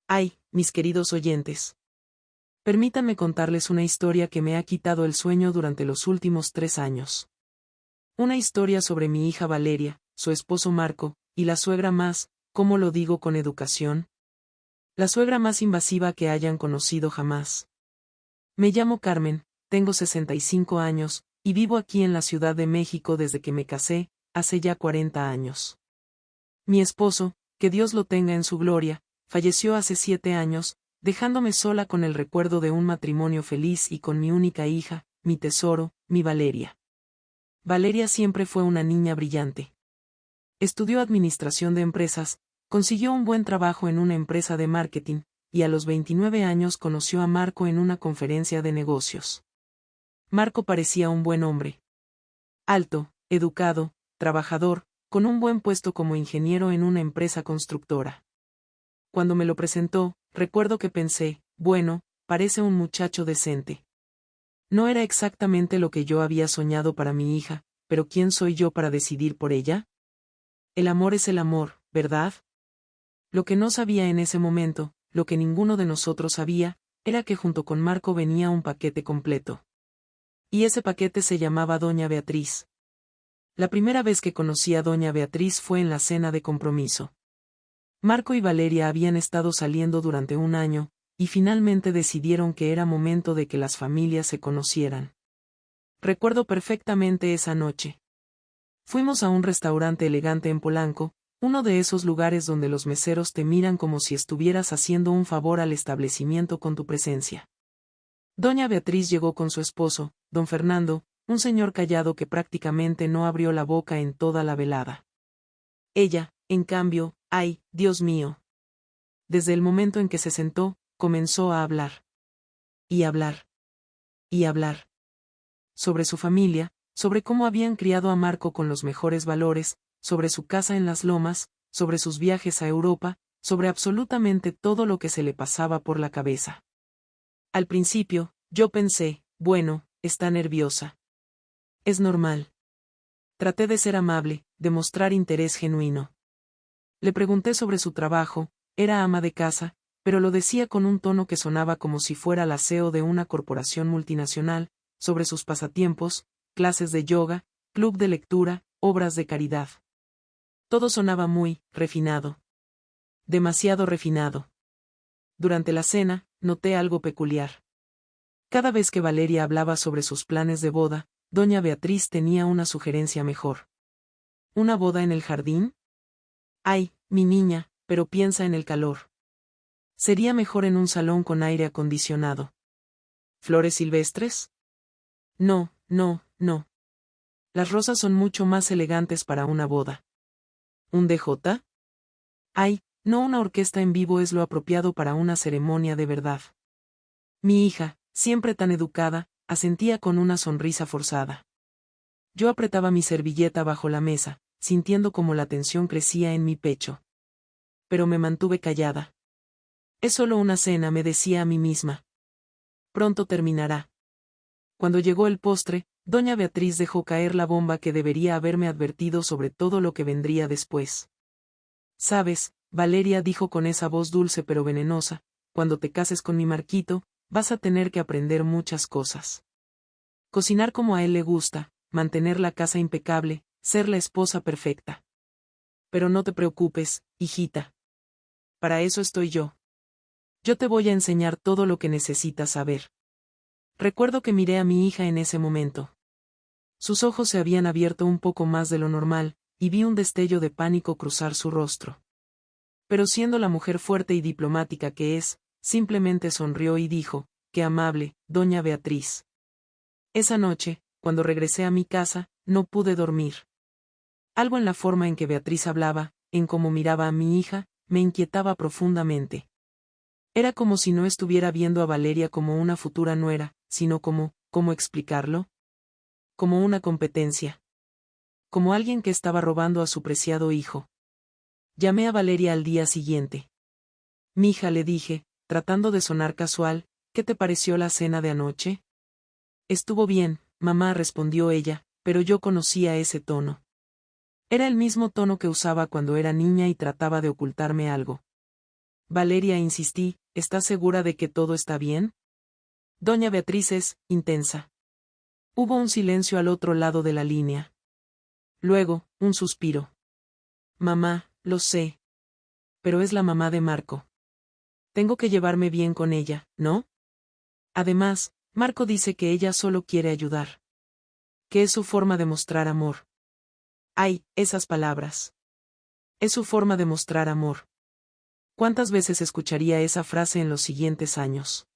Ay, mis queridos oyentes. Permítanme contarles una historia que me ha quitado el sueño durante los últimos 3 años. Una historia sobre mi hija Valeria, su esposo Marco, y la suegra más, ¿cómo lo digo con educación? La suegra más invasiva que hayan conocido jamás. Me llamo Carmen, tengo 65 años, y vivo aquí en la Ciudad de México desde que me casé, hace ya 40 años. Mi esposo, que Dios lo tenga en su gloria, falleció hace 7 años, dejándome sola con el recuerdo de un matrimonio feliz y con mi única hija, mi tesoro, mi Valeria. Valeria siempre fue una niña brillante. Estudió administración de empresas, consiguió un buen trabajo en una empresa de marketing, y a los 29 años conoció a Marco en una conferencia de negocios. Marco parecía un buen hombre. Alto, educado, trabajador, con un buen puesto como ingeniero en una empresa constructora. Cuando me lo presentó, recuerdo que pensé, bueno, parece un muchacho decente. No era exactamente lo que yo había soñado para mi hija, pero ¿quién soy yo para decidir por ella? El amor es el amor, ¿verdad? Lo que no sabía en ese momento, lo que ninguno de nosotros sabía, era que junto con Marco venía un paquete completo. Y ese paquete se llamaba Doña Beatriz. La primera vez que conocí a Doña Beatriz fue en la cena de compromiso. Marco y Valeria habían estado saliendo durante un año, y finalmente decidieron que era momento de que las familias se conocieran. Recuerdo perfectamente esa noche. Fuimos a un restaurante elegante en Polanco, uno de esos lugares donde los meseros te miran como si estuvieras haciendo un favor al establecimiento con tu presencia. Doña Beatriz llegó con su esposo, don Fernando, un señor callado que prácticamente no abrió la boca en toda la velada. Ella, en cambio, ay, Dios mío. Desde el momento en que se sentó, comenzó a hablar. Y hablar. Y hablar. Sobre su familia, sobre cómo habían criado a Marco con los mejores valores, sobre su casa en las Lomas, sobre sus viajes a Europa, sobre absolutamente todo lo que se le pasaba por la cabeza. Al principio, yo pensé, bueno, está nerviosa. Es normal. Traté de ser amable, de mostrar interés genuino. Le pregunté sobre su trabajo, era ama de casa, pero lo decía con un tono que sonaba como si fuera la CEO de una corporación multinacional, sobre sus pasatiempos, clases de yoga, club de lectura, obras de caridad. Todo sonaba muy refinado. Demasiado refinado. Durante la cena, noté algo peculiar. Cada vez que Valeria hablaba sobre sus planes de boda, doña Beatriz tenía una sugerencia mejor. ¿Una boda en el jardín? Ay, mi niña, pero piensa en el calor. Sería mejor en un salón con aire acondicionado. ¿Flores silvestres? No, no, no. Las rosas son mucho más elegantes para una boda. ¿Un DJ? Ay, no, una orquesta en vivo es lo apropiado para una ceremonia de verdad. Mi hija, siempre tan educada, asentía con una sonrisa forzada. Yo apretaba mi servilleta bajo la mesa, sintiendo como la tensión crecía en mi pecho. Pero me mantuve callada. Es solo una cena, me decía a mí misma. Pronto terminará. Cuando llegó el postre, doña Beatriz dejó caer la bomba que debería haberme advertido sobre todo lo que vendría después. Sabes, Valeria, dijo con esa voz dulce pero venenosa, cuando te cases con mi Marquito, vas a tener que aprender muchas cosas. Cocinar como a él le gusta, mantener la casa impecable, ser la esposa perfecta. Pero no te preocupes, hijita. Para eso estoy yo. Yo te voy a enseñar todo lo que necesitas saber. Recuerdo que miré a mi hija en ese momento. Sus ojos se habían abierto un poco más de lo normal, y vi un destello de pánico cruzar su rostro. Pero siendo la mujer fuerte y diplomática que es, simplemente sonrió y dijo, qué amable, doña Beatriz. Esa noche, cuando regresé a mi casa, no pude dormir. Algo en la forma en que Beatriz hablaba, en cómo miraba a mi hija, me inquietaba profundamente. Era como si no estuviera viendo a Valeria como una futura nuera, sino como, ¿cómo explicarlo? Como una competencia. Como alguien que estaba robando a su preciado hijo. Llamé a Valeria al día siguiente. Mija, le dije, tratando de sonar casual, ¿qué te pareció la cena de anoche? Estuvo bien, mamá, respondió ella, pero yo conocía ese tono. Era el mismo tono que usaba cuando era niña y trataba de ocultarme algo. Valeria, insistí, ¿estás segura de que todo está bien? Doña Beatriz es intensa. Hubo un silencio al otro lado de la línea. Luego, un suspiro. Mamá, lo sé. Pero es la mamá de Marco. Tengo que llevarme bien con ella, ¿no? Además, Marco dice que ella solo quiere ayudar. Que es su forma de mostrar amor. Ay, esas palabras. Es su forma de mostrar amor. ¿Cuántas veces escucharía esa frase en los siguientes años?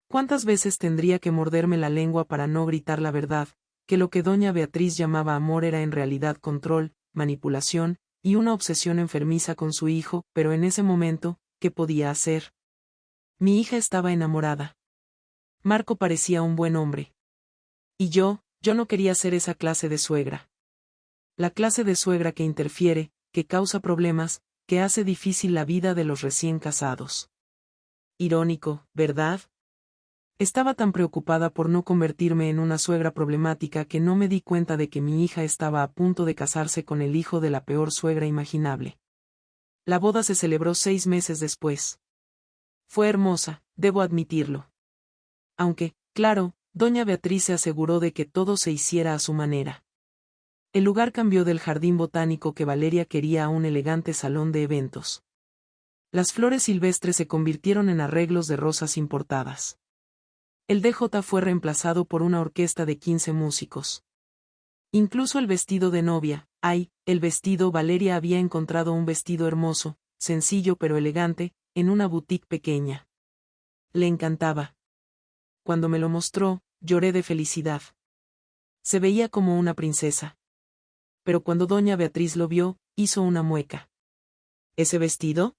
¿Cuántas veces tendría que morderme la lengua para no gritar la verdad, que lo que doña Beatriz llamaba amor era en realidad control, manipulación, y una obsesión enfermiza con su hijo? Pero en ese momento, ¿qué podía hacer? Mi hija estaba enamorada. Marco parecía un buen hombre. Y yo no quería ser esa clase de suegra. La clase de suegra que interfiere, que causa problemas, que hace difícil la vida de los recién casados. Irónico, ¿verdad? Estaba tan preocupada por no convertirme en una suegra problemática que no me di cuenta de que mi hija estaba a punto de casarse con el hijo de la peor suegra imaginable. La boda se celebró 6 meses después. Fue hermosa, debo admitirlo. Aunque, claro, doña Beatriz se aseguró de que todo se hiciera a su manera. El lugar cambió del jardín botánico que Valeria quería a un elegante salón de eventos. Las flores silvestres se convirtieron en arreglos de rosas importadas. El DJ fue reemplazado por una orquesta de 15 músicos. Incluso el vestido de novia, el vestido. Valeria había encontrado un vestido hermoso, sencillo pero elegante, en una boutique pequeña. Le encantaba. Cuando me lo mostró, lloré de felicidad. Se veía como una princesa. Pero cuando doña Beatriz lo vio, hizo una mueca. ¿Ese vestido?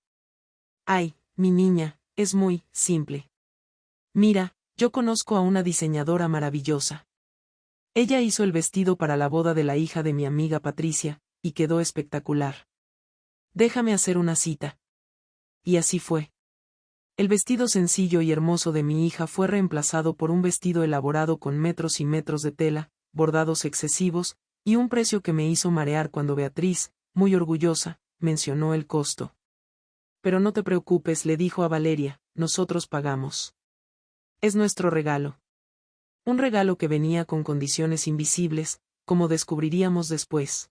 Ay, mi niña, es muy simple. Mira, yo conozco a una diseñadora maravillosa. Ella hizo el vestido para la boda de la hija de mi amiga Patricia, y quedó espectacular. Déjame hacer una cita. Y así fue. El vestido sencillo y hermoso de mi hija fue reemplazado por un vestido elaborado con metros y metros de tela, bordados excesivos, y un precio que me hizo marear cuando Beatriz, muy orgullosa, mencionó el costo. Pero no te preocupes, le dijo a Valeria, nosotros pagamos. Es nuestro regalo. Un regalo que venía con condiciones invisibles, como descubriríamos después.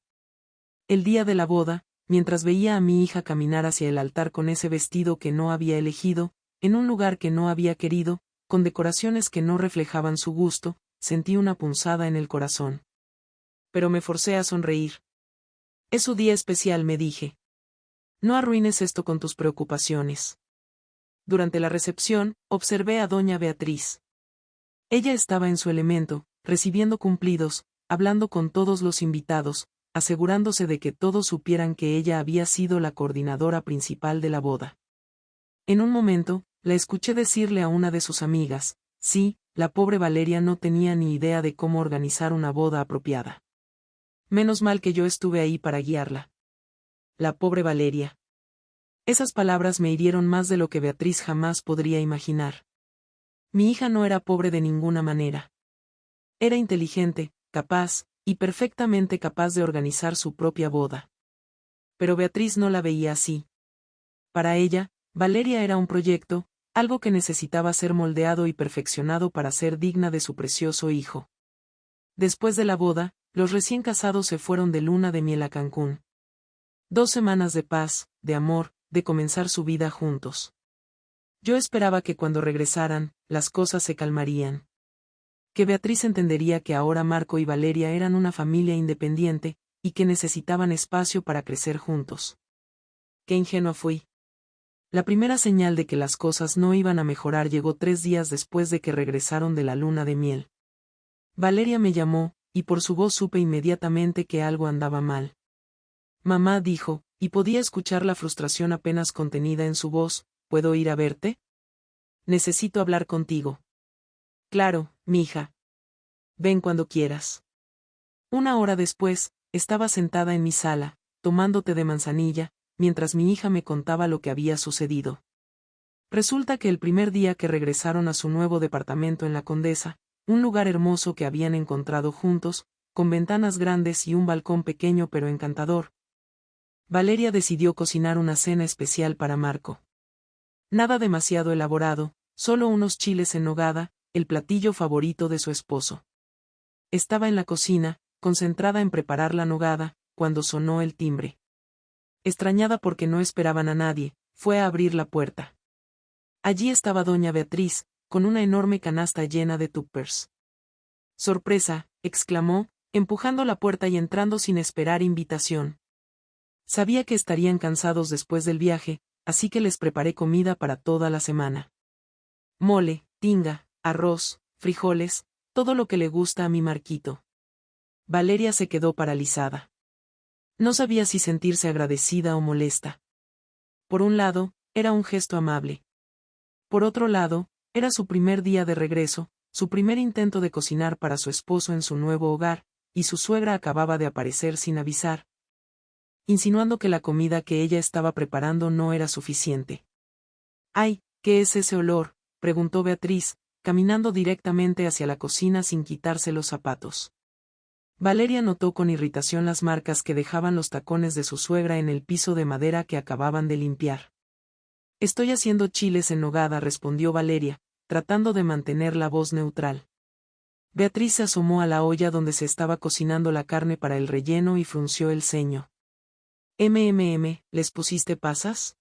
El día de la boda, mientras veía a mi hija caminar hacia el altar con ese vestido que no había elegido, en un lugar que no había querido, con decoraciones que no reflejaban su gusto, sentí una punzada en el corazón. Pero me forcé a sonreír. Es su día especial, me dije. No arruines esto con tus preocupaciones. Durante la recepción, observé a doña Beatriz. Ella estaba en su elemento, recibiendo cumplidos, hablando con todos los invitados, asegurándose de que todos supieran que ella había sido la coordinadora principal de la boda. En un momento, la escuché decirle a una de sus amigas, sí, la pobre Valeria no tenía ni idea de cómo organizar una boda apropiada. Menos mal que yo estuve ahí para guiarla. La pobre Valeria. Esas palabras me hirieron más de lo que Beatriz jamás podría imaginar. Mi hija no era pobre de ninguna manera. Era inteligente, capaz, y perfectamente capaz de organizar su propia boda. Pero Beatriz no la veía así. Para ella, Valeria era un proyecto, algo que necesitaba ser moldeado y perfeccionado para ser digna de su precioso hijo. Después de la boda, los recién casados se fueron de luna de miel a Cancún. 2 semanas de paz, de amor, de comenzar su vida juntos. Yo esperaba que cuando regresaran, las cosas se calmarían. Que Beatriz entendería que ahora Marco y Valeria eran una familia independiente, y que necesitaban espacio para crecer juntos. Qué ingenua fui. La primera señal de que las cosas no iban a mejorar llegó 3 días después de que regresaron de la luna de miel. Valeria me llamó, y por su voz supe inmediatamente que algo andaba mal. Mamá, dijo, y podía escuchar la frustración apenas contenida en su voz, ¿puedo ir a verte? Necesito hablar contigo. Claro, mija. Ven cuando quieras. 1 hora después, estaba sentada en mi sala, tomando té de manzanilla, mientras mi hija me contaba lo que había sucedido. Resulta que el primer día que regresaron a su nuevo departamento en La Condesa, un lugar hermoso que habían encontrado juntos, con ventanas grandes y un balcón pequeño pero encantador, Valeria decidió cocinar una cena especial para Marco. Nada demasiado elaborado, solo unos chiles en nogada, el platillo favorito de su esposo. Estaba en la cocina, concentrada en preparar la nogada, cuando sonó el timbre. Extrañada porque no esperaban a nadie, fue a abrir la puerta. Allí estaba doña Beatriz, con una enorme canasta llena de tuppers. «¡Sorpresa!», exclamó, empujando la puerta y entrando sin esperar invitación. Sabía que estarían cansados después del viaje, así que les preparé comida para toda la semana. Mole, tinga, arroz, frijoles, todo lo que le gusta a mi Marquito. Valeria se quedó paralizada. No sabía si sentirse agradecida o molesta. Por un lado, era un gesto amable. Por otro lado, era su primer día de regreso, su primer intento de cocinar para su esposo en su nuevo hogar, y su suegra acababa de aparecer sin avisar, insinuando que la comida que ella estaba preparando no era suficiente. «¡Ay, qué es ese olor!», preguntó Beatriz, caminando directamente hacia la cocina sin quitarse los zapatos. Valeria notó con irritación las marcas que dejaban los tacones de su suegra en el piso de madera que acababan de limpiar. «Estoy haciendo chiles en nogada», respondió Valeria, tratando de mantener la voz neutral. Beatriz se asomó a la olla donde se estaba cocinando la carne para el relleno y frunció el ceño. «¿Les pusiste pasas?».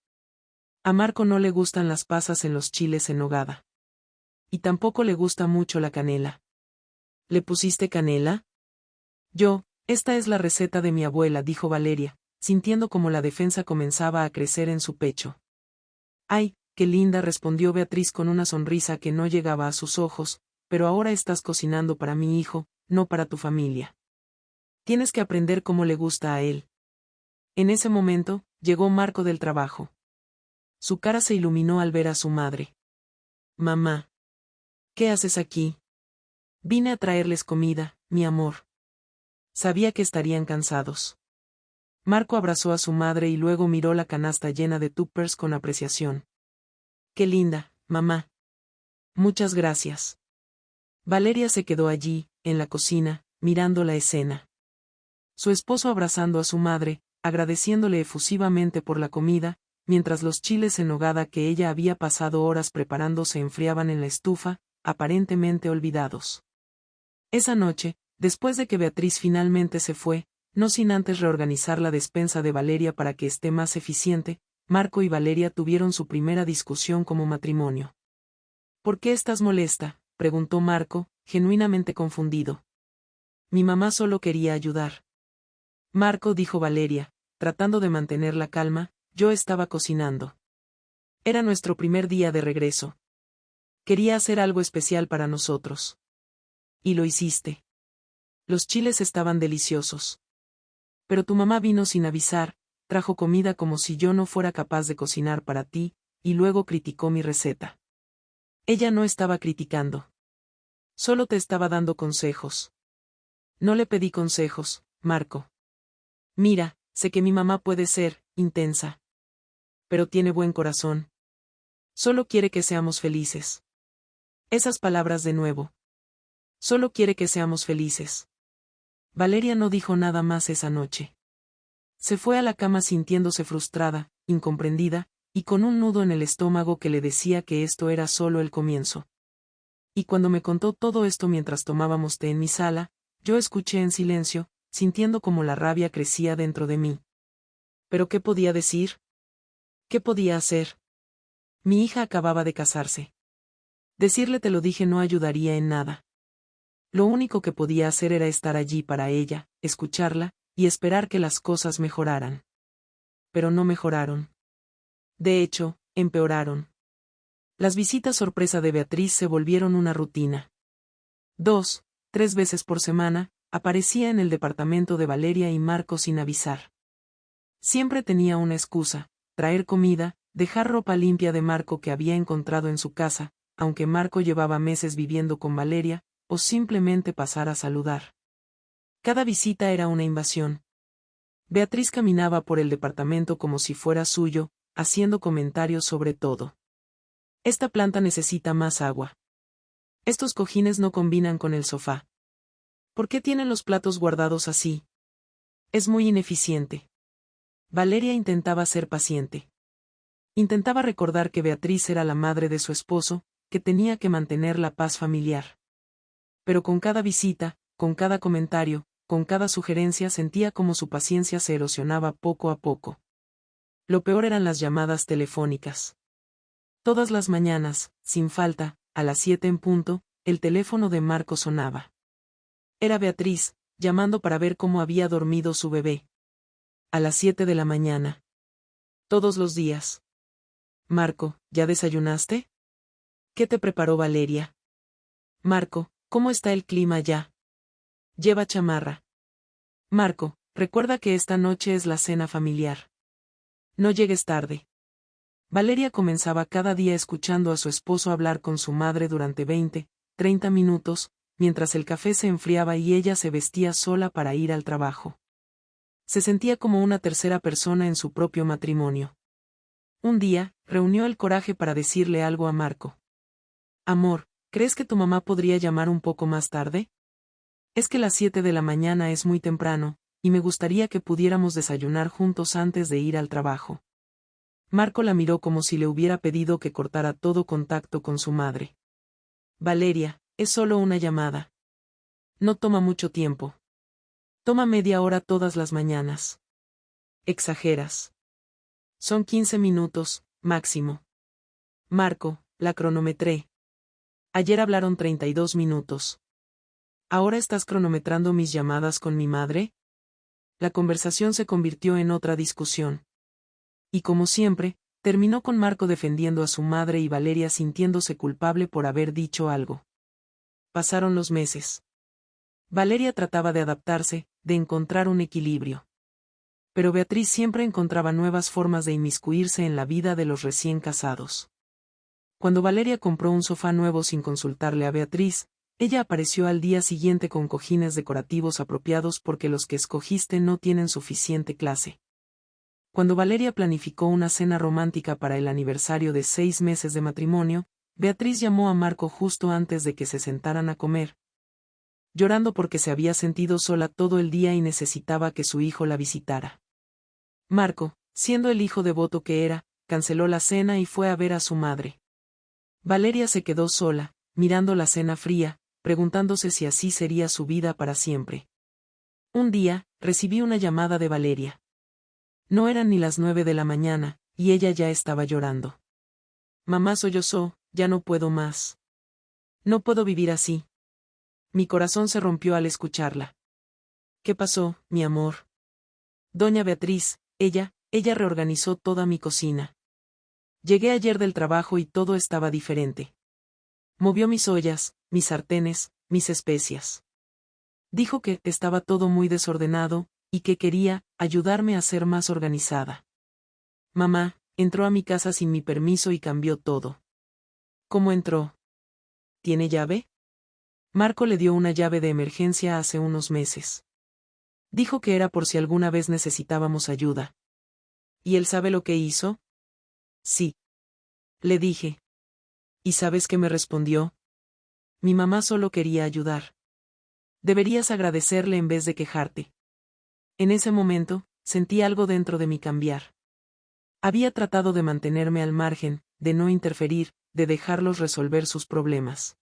A Marco no le gustan las pasas en los chiles en nogada. Y tampoco le gusta mucho la canela. «¿Le pusiste canela?». Esta es la receta de mi abuela», dijo Valeria, sintiendo como la defensa comenzaba a crecer en su pecho. «¡Ay, qué linda!», respondió Beatriz con una sonrisa que no llegaba a sus ojos, «pero ahora estás cocinando para mi hijo, no para tu familia. Tienes que aprender cómo le gusta a él». En ese momento, llegó Marco del trabajo. Su cara se iluminó al ver a su madre. «Mamá. ¿Qué haces aquí?». «Vine a traerles comida, mi amor. Sabía que estarían cansados». Marco abrazó a su madre y luego miró la canasta llena de tuppers con apreciación. «Qué linda, mamá». «Muchas gracias». Valeria se quedó allí, en la cocina, mirando la escena. Su esposo abrazando a su madre, agradeciéndole efusivamente por la comida, mientras los chiles en nogada que ella había pasado horas preparando se enfriaban en la estufa, aparentemente olvidados. Esa noche, después de que Beatriz finalmente se fue, no sin antes reorganizar la despensa de Valeria para que esté más eficiente, Marco y Valeria tuvieron su primera discusión como matrimonio. «¿Por qué estás molesta?», preguntó Marco, genuinamente confundido. «Mi mamá solo quería ayudar». «Marco», dijo Valeria, tratando de mantener la calma, «yo estaba cocinando. Era nuestro primer día de regreso. Quería hacer algo especial para nosotros. Y lo hiciste. Los chiles estaban deliciosos. Pero tu mamá vino sin avisar, trajo comida como si yo no fuera capaz de cocinar para ti, y luego criticó mi receta». Ella no estaba criticando. Solo te estaba dando consejos. No le pedí consejos, Marco. Mira, sé que mi mamá puede ser intensa. Pero tiene buen corazón. Solo quiere que seamos felices. Esas palabras de nuevo. Solo quiere que seamos felices. Valeria no dijo nada más esa noche. Se fue a la cama sintiéndose frustrada, incomprendida, y con un nudo en el estómago que le decía que esto era solo el comienzo. Y cuando me contó todo esto mientras tomábamos té en mi sala, yo escuché en silencio, sintiendo como la rabia crecía dentro de mí. ¿Pero qué podía decir? ¿Qué podía hacer? Mi hija acababa de casarse. Decirle te lo dije no ayudaría en nada. Lo único que podía hacer era estar allí para ella, escucharla, y esperar que las cosas mejoraran. Pero no mejoraron. De hecho, empeoraron. Las visitas sorpresa de Beatriz se volvieron una rutina. 2, 3 veces por semana, aparecía en el departamento de Valeria y Marco sin avisar. Siempre tenía una excusa: traer comida, dejar ropa limpia de Marco que había encontrado en su casa, aunque Marco llevaba meses viviendo con Valeria, o simplemente pasar a saludar. Cada visita era una invasión. Beatriz caminaba por el departamento como si fuera suyo, haciendo comentarios sobre todo. Esta planta necesita más agua. Estos cojines no combinan con el sofá. ¿Por qué tienen los platos guardados así? Es muy ineficiente. Valeria intentaba ser paciente. Intentaba recordar que Beatriz era la madre de su esposo, que tenía que mantener la paz familiar. Pero con cada visita, con cada comentario, con cada sugerencia sentía como su paciencia se erosionaba poco a poco. Lo peor eran las llamadas telefónicas. Todas las mañanas, sin falta, a las 7 en punto, el teléfono de Marco sonaba. Era Beatriz, llamando para ver cómo había dormido su bebé. A las 7 de la mañana. Todos los días. Marco, ¿ya desayunaste? ¿Qué te preparó Valeria? Marco, ¿cómo está el clima ya? Lleva chamarra. Marco, recuerda que esta noche es la cena familiar. No llegues tarde. Valeria comenzaba cada día escuchando a su esposo hablar con su madre durante 20, 30 minutos, mientras el café se enfriaba y ella se vestía sola para ir al trabajo. Se sentía como una tercera persona en su propio matrimonio. Un día, reunió el coraje para decirle algo a Marco. Amor, ¿crees que tu mamá podría llamar un poco más tarde? Es que las 7 de la mañana es muy temprano, y me gustaría que pudiéramos desayunar juntos antes de ir al trabajo. Marco la miró como si le hubiera pedido que cortara todo contacto con su madre. Valeria, es solo una llamada. No toma mucho tiempo. Toma media hora todas las mañanas. Exageras. Son 15 minutos, máximo. Marco, la cronometré. Ayer hablaron 32 minutos. ¿Ahora estás cronometrando mis llamadas con mi madre? La conversación se convirtió en otra discusión. Y como siempre, terminó con Marco defendiendo a su madre y Valeria sintiéndose culpable por haber dicho algo. Pasaron los meses. Valeria trataba de adaptarse, de encontrar un equilibrio. Pero Beatriz siempre encontraba nuevas formas de inmiscuirse en la vida de los recién casados. Cuando Valeria compró un sofá nuevo sin consultarle a Beatriz, ella apareció al día siguiente con cojines decorativos apropiados porque los que escogiste no tienen suficiente clase. Cuando Valeria planificó una cena romántica para el aniversario de 6 meses de matrimonio, Beatriz llamó a Marco justo antes de que se sentaran a comer, llorando porque se había sentido sola todo el día y necesitaba que su hijo la visitara. Marco, siendo el hijo devoto que era, canceló la cena y fue a ver a su madre. Valeria se quedó sola, mirando la cena fría, preguntándose si así sería su vida para siempre. Un día, recibí una llamada de Valeria. No eran ni las 9 de la mañana, y ella ya estaba llorando. Mamá sollozó, ya no puedo más. No puedo vivir así. Mi corazón se rompió al escucharla. ¿Qué pasó, mi amor? Doña Beatriz, ella reorganizó toda mi cocina. Llegué ayer del trabajo y todo estaba diferente. Movió mis ollas, mis sartenes, mis especias. Dijo que estaba todo muy desordenado, y que quería ayudarme a ser más organizada. Mamá, entró a mi casa sin mi permiso y cambió todo. ¿Cómo entró? ¿Tiene llave? Marco le dio una llave de emergencia hace unos meses. Dijo que era por si alguna vez necesitábamos ayuda. ¿Y él sabe lo que hizo? Sí. Le dije. ¿Y sabes qué me respondió? Mi mamá solo quería ayudar. Deberías agradecerle en vez de quejarte. En ese momento, sentí algo dentro de mí cambiar. Había tratado de mantenerme al margen, de no interferir, de dejarlos resolver sus problemas.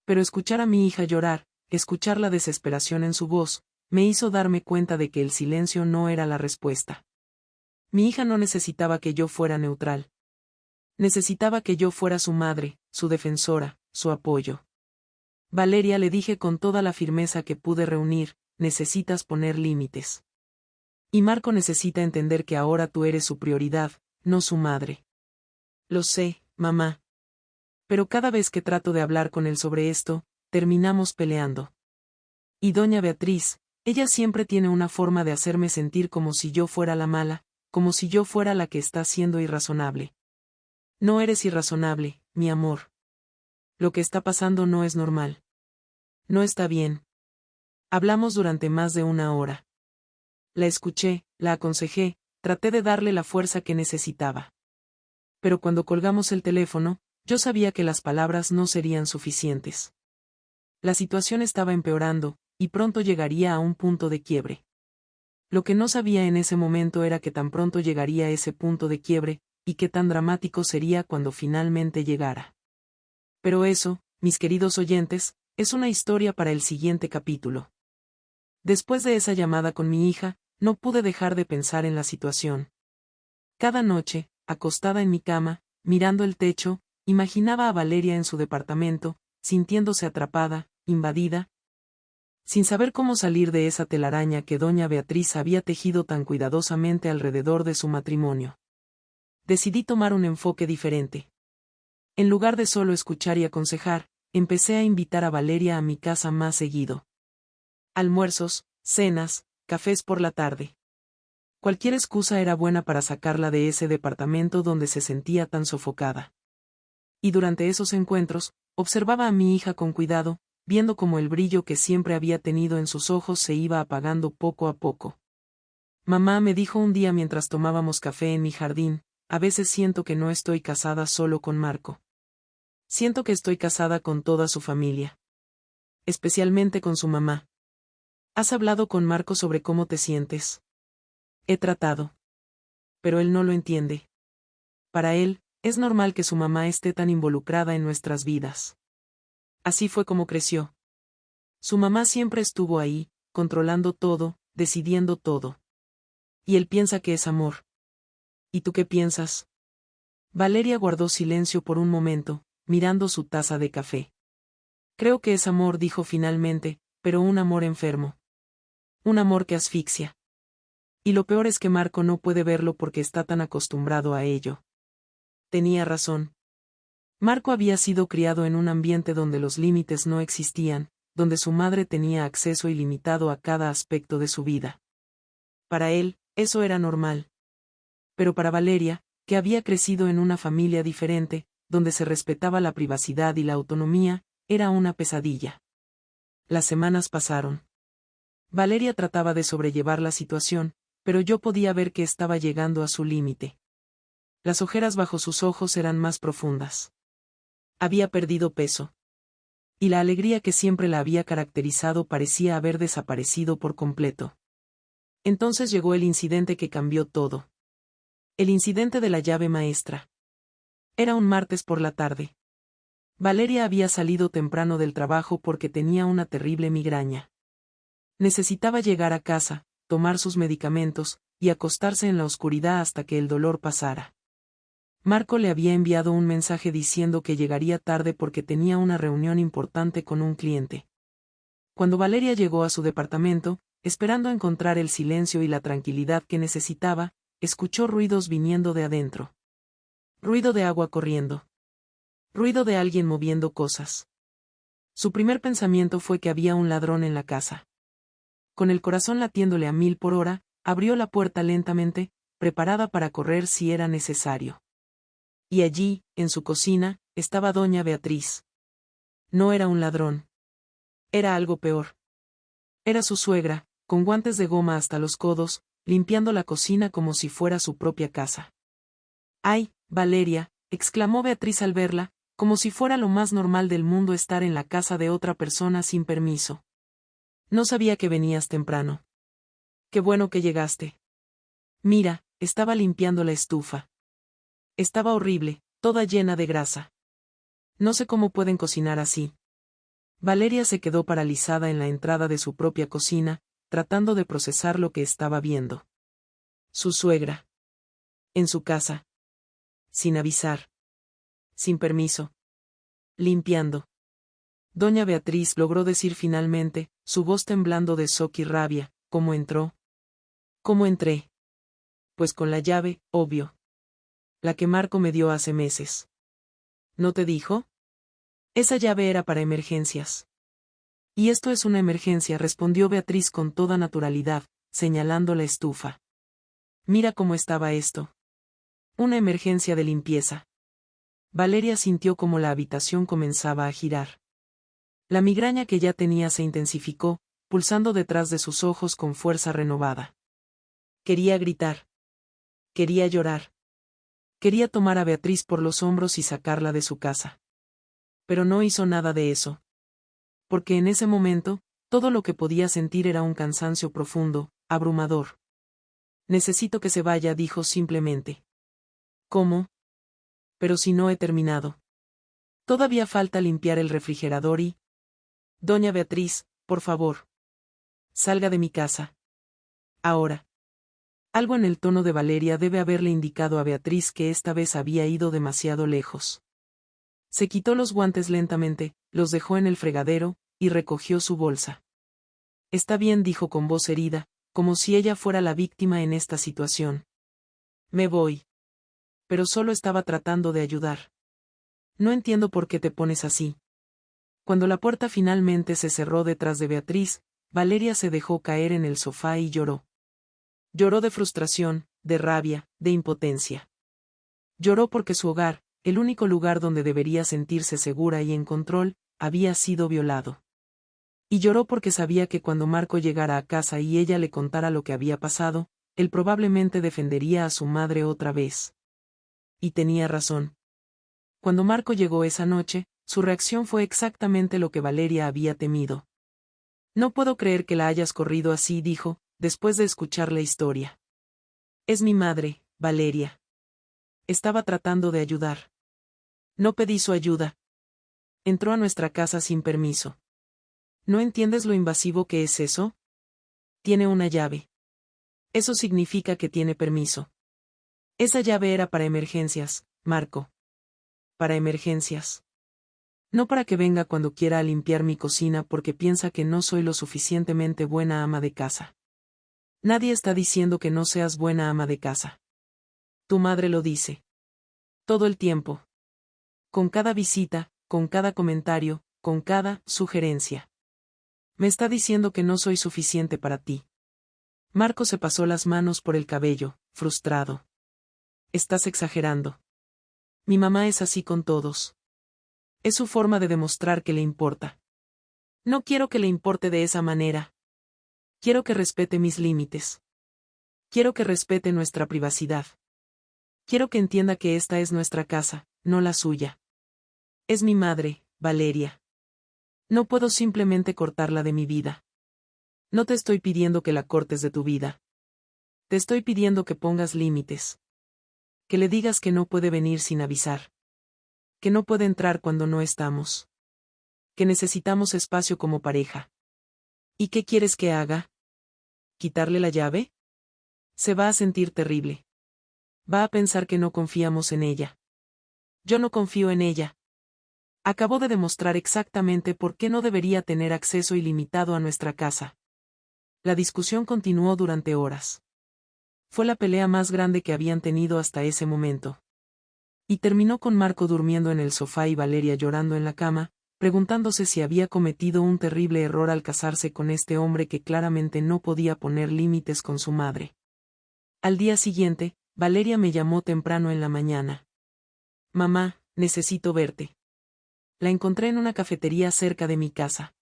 Pero escuchar a mi hija llorar, escuchar la desesperación en su voz, me hizo darme cuenta de que el silencio no era la respuesta. Mi hija no necesitaba que yo fuera neutral. Necesitaba que yo fuera su madre, su defensora, su apoyo. Valeria, le dije con toda la firmeza que pude reunir, necesitas poner límites. Y Marco necesita entender que ahora tú eres su prioridad, no su madre. Lo sé, mamá. Pero cada vez que trato de hablar con él sobre esto, terminamos peleando. Y doña Beatriz, ella siempre tiene una forma de hacerme sentir como si yo fuera la mala, como si yo fuera la que está siendo irrazonable. No eres irrazonable, mi amor. Lo que está pasando no es normal. No está bien. Hablamos durante más de una hora. La escuché, la aconsejé, traté de darle la fuerza que necesitaba. Pero cuando colgamos el teléfono, yo sabía que las palabras no serían suficientes. La situación estaba empeorando, y pronto llegaría a un punto de quiebre. Lo que no sabía en ese momento era que tan pronto llegaría a ese punto de quiebre, y qué tan dramático sería cuando finalmente llegara. Pero eso, mis queridos oyentes, es una historia para el siguiente capítulo. Después de esa llamada con mi hija, no pude dejar de pensar en la situación. Cada noche, acostada en mi cama, mirando el techo, imaginaba a Valeria en su departamento, sintiéndose atrapada, invadida, sin saber cómo salir de esa telaraña que doña Beatriz había tejido tan cuidadosamente alrededor de su matrimonio. Decidí tomar un enfoque diferente. En lugar de solo escuchar y aconsejar, empecé a invitar a Valeria a mi casa más seguido. Almuerzos, cenas, cafés por la tarde. Cualquier excusa era buena para sacarla de ese departamento donde se sentía tan sofocada. Y durante esos encuentros, observaba a mi hija con cuidado, viendo cómo el brillo que siempre había tenido en sus ojos se iba apagando poco a poco. Mamá me dijo un día mientras tomábamos café en mi jardín, a veces siento que no estoy casada solo con Marco. Siento que estoy casada con toda su familia. Especialmente con su mamá. ¿Has hablado con Marco sobre cómo te sientes? He tratado. Pero él no lo entiende. Para él, es normal que su mamá esté tan involucrada en nuestras vidas. Así fue como creció. Su mamá siempre estuvo ahí, controlando todo, decidiendo todo. Y él piensa que es amor. ¿Y tú qué piensas? Valeria guardó silencio por un momento, mirando su taza de café. Creo que es amor, dijo finalmente, pero un amor enfermo. Un amor que asfixia. Y lo peor es que Marco no puede verlo porque está tan acostumbrado a ello. Tenía razón. Marco había sido criado en un ambiente donde los límites no existían, donde su madre tenía acceso ilimitado a cada aspecto de su vida. Para él, eso era normal. Pero para Valeria, que había crecido en una familia diferente, donde se respetaba la privacidad y la autonomía, era una pesadilla. Las semanas pasaron. Valeria trataba de sobrellevar la situación, pero yo podía ver que estaba llegando a su límite. Las ojeras bajo sus ojos eran más profundas. Había perdido peso. Y la alegría que siempre la había caracterizado parecía haber desaparecido por completo. Entonces llegó el incidente que cambió todo. El incidente de la llave maestra. Era un martes por la tarde. Valeria había salido temprano del trabajo porque tenía una terrible migraña. Necesitaba llegar a casa, tomar sus medicamentos, y acostarse en la oscuridad hasta que el dolor pasara. Marco le había enviado un mensaje diciendo que llegaría tarde porque tenía una reunión importante con un cliente. Cuando Valeria llegó a su departamento, esperando encontrar el silencio y la tranquilidad que necesitaba, escuchó ruidos viniendo de adentro. Ruido de agua corriendo. Ruido de alguien moviendo cosas. Su primer pensamiento fue que había un ladrón en la casa. Con el corazón latiéndole a 1000 por hora, abrió la puerta lentamente, preparada para correr si era necesario. Y allí, en su cocina, estaba doña Beatriz. No era un ladrón. Era algo peor. Era su suegra, con guantes de goma hasta los codos, limpiando la cocina como si fuera su propia casa. ¡Ay, Valeria!, exclamó Beatriz al verla, como si fuera lo más normal del mundo estar en la casa de otra persona sin permiso. No sabía que venías temprano. Qué bueno que llegaste. Mira, estaba limpiando la estufa. Estaba horrible, toda llena de grasa. No sé cómo pueden cocinar así. Valeria se quedó paralizada en la entrada de su propia cocina, tratando de procesar lo que estaba viendo. Su suegra. En su casa. Sin avisar. Sin permiso. Limpiando. Doña Beatriz logró decir finalmente, su voz temblando de shock y rabia, ¿cómo entró? ¿Cómo entré? Pues con la llave, obvio. La que Marco me dio hace meses. ¿No te dijo? Esa llave era para emergencias. Y esto es una emergencia, respondió Beatriz con toda naturalidad, señalando la estufa. Mira cómo estaba esto. Una emergencia de limpieza. Valeria sintió como la habitación comenzaba a girar. La migraña que ya tenía se intensificó, pulsando detrás de sus ojos con fuerza renovada. Quería gritar. Quería llorar. Quería tomar a Beatriz por los hombros y sacarla de su casa. Pero no hizo nada de eso. Porque en ese momento, todo lo que podía sentir era un cansancio profundo, abrumador. Necesito que se vaya, dijo simplemente. ¿Cómo? Pero si no he terminado. Todavía falta limpiar el refrigerador y... Doña Beatriz, por favor. Salga de mi casa. Ahora. Algo en el tono de Valeria debe haberle indicado a Beatriz que esta vez había ido demasiado lejos. Se quitó los guantes lentamente, los dejó en el fregadero, y recogió su bolsa. Está bien, dijo con voz herida, como si ella fuera la víctima en esta situación. Me voy. Pero solo estaba tratando de ayudar. No entiendo por qué te pones así. Cuando la puerta finalmente se cerró detrás de Beatriz, Valeria se dejó caer en el sofá y lloró. Lloró de frustración, de rabia, de impotencia. Lloró porque su hogar, el único lugar donde debería sentirse segura y en control, había sido violado. Y lloró porque sabía que cuando Marco llegara a casa y ella le contara lo que había pasado, él probablemente defendería a su madre otra vez. Y tenía razón. Cuando Marco llegó esa noche, su reacción fue exactamente lo que Valeria había temido. No puedo creer que la hayas corrido así, dijo, después de escuchar la historia. Es mi madre, Valeria. Estaba tratando de ayudar. No pedí su ayuda. Entró a nuestra casa sin permiso. ¿No entiendes lo invasivo que es eso? Tiene una llave. Eso significa que tiene permiso. Esa llave era para emergencias, Marco. Para emergencias. No para que venga cuando quiera a limpiar mi cocina porque piensa que no soy lo suficientemente buena ama de casa. Nadie está diciendo que no seas buena ama de casa. Tu madre lo dice. Todo el tiempo. Con cada visita, con cada comentario, con cada sugerencia. Me está diciendo que no soy suficiente para ti. Marco se pasó las manos por el cabello, frustrado. Estás exagerando. Mi mamá es así con todos. Es su forma de demostrar que le importa. No quiero que le importe de esa manera. Quiero que respete mis límites. Quiero que respete nuestra privacidad. Quiero que entienda que esta es nuestra casa, no la suya. Es mi madre, Valeria. No puedo simplemente cortarla de mi vida. No te estoy pidiendo que la cortes de tu vida. Te estoy pidiendo que pongas límites. Que le digas que no puede venir sin avisar. Que no puede entrar cuando no estamos. Que necesitamos espacio como pareja. ¿Y qué quieres que haga? ¿Quitarle la llave? Se va a sentir terrible. Va a pensar que no confiamos en ella. Yo no confío en ella. Acabó de demostrar exactamente por qué no debería tener acceso ilimitado a nuestra casa. La discusión continuó durante horas. Fue la pelea más grande que habían tenido hasta ese momento. Y terminó con Marco durmiendo en el sofá y Valeria llorando en la cama, preguntándose si había cometido un terrible error al casarse con este hombre que claramente no podía poner límites con su madre. Al día siguiente, Valeria me llamó temprano en la mañana. Mamá, necesito verte. La encontré en una cafetería cerca de mi casa.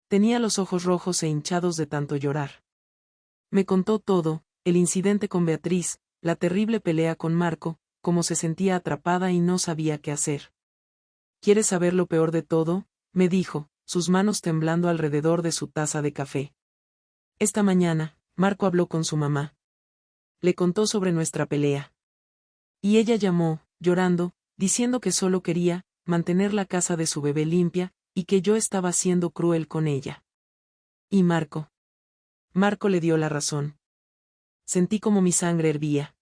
Tenía los ojos rojos e hinchados de tanto llorar. Me contó todo, el incidente con Beatriz, la terrible pelea con Marco, cómo se sentía atrapada y no sabía qué hacer. ¿Quieres saber lo peor de todo?, me dijo, sus manos temblando alrededor de su taza de café. Esta mañana, Marco habló con su mamá. Le contó sobre nuestra pelea. Y ella llamó, llorando, diciendo que solo quería mantener la casa de su bebé limpia, y que yo estaba siendo cruel con ella. ¿Y Marco? Marco le dio la razón. Sentí como mi sangre hervía.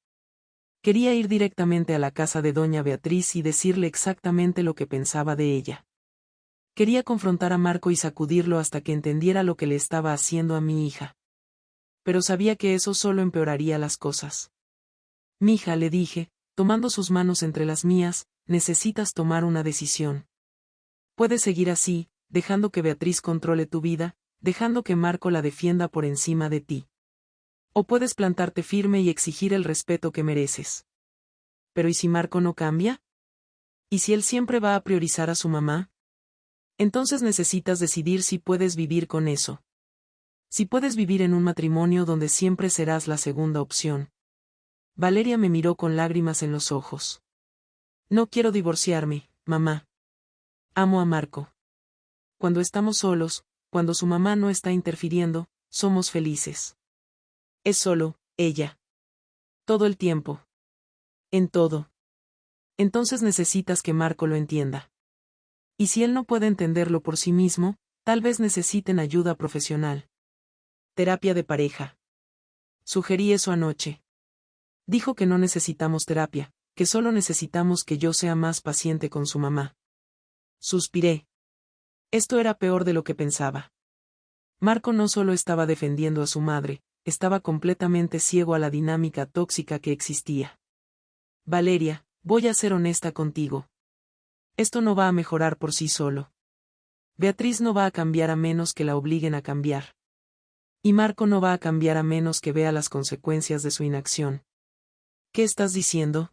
Quería ir directamente a la casa de doña Beatriz y decirle exactamente lo que pensaba de ella. Quería confrontar a Marco y sacudirlo hasta que entendiera lo que le estaba haciendo a mi hija. Pero sabía que eso solo empeoraría las cosas. Mija, le dije, tomando sus manos entre las mías, necesitas tomar una decisión. Puedes seguir así, dejando que Beatriz controle tu vida, dejando que Marco la defienda por encima de ti. O puedes plantarte firme y exigir el respeto que mereces. Pero ¿y si Marco no cambia? ¿Y si él siempre va a priorizar a su mamá? Entonces necesitas decidir si puedes vivir con eso. Si puedes vivir en un matrimonio donde siempre serás la segunda opción. Valeria me miró con lágrimas en los ojos. No quiero divorciarme, mamá. Amo a Marco. Cuando estamos solos, cuando su mamá no está interfiriendo, somos felices. Es solo ella. Todo el tiempo. En todo. Entonces necesitas que Marco lo entienda. Y si él no puede entenderlo por sí mismo, tal vez necesiten ayuda profesional. Terapia de pareja. Sugerí eso anoche. Dijo que no necesitamos terapia, que solo necesitamos que yo sea más paciente con su mamá. Suspiré. Esto era peor de lo que pensaba. Marco no solo estaba defendiendo a su madre, estaba completamente ciego a la dinámica tóxica que existía. Valeria, voy a ser honesta contigo. Esto no va a mejorar por sí solo. Beatriz no va a cambiar a menos que la obliguen a cambiar. Y Marco no va a cambiar a menos que vea las consecuencias de su inacción. ¿Qué estás diciendo?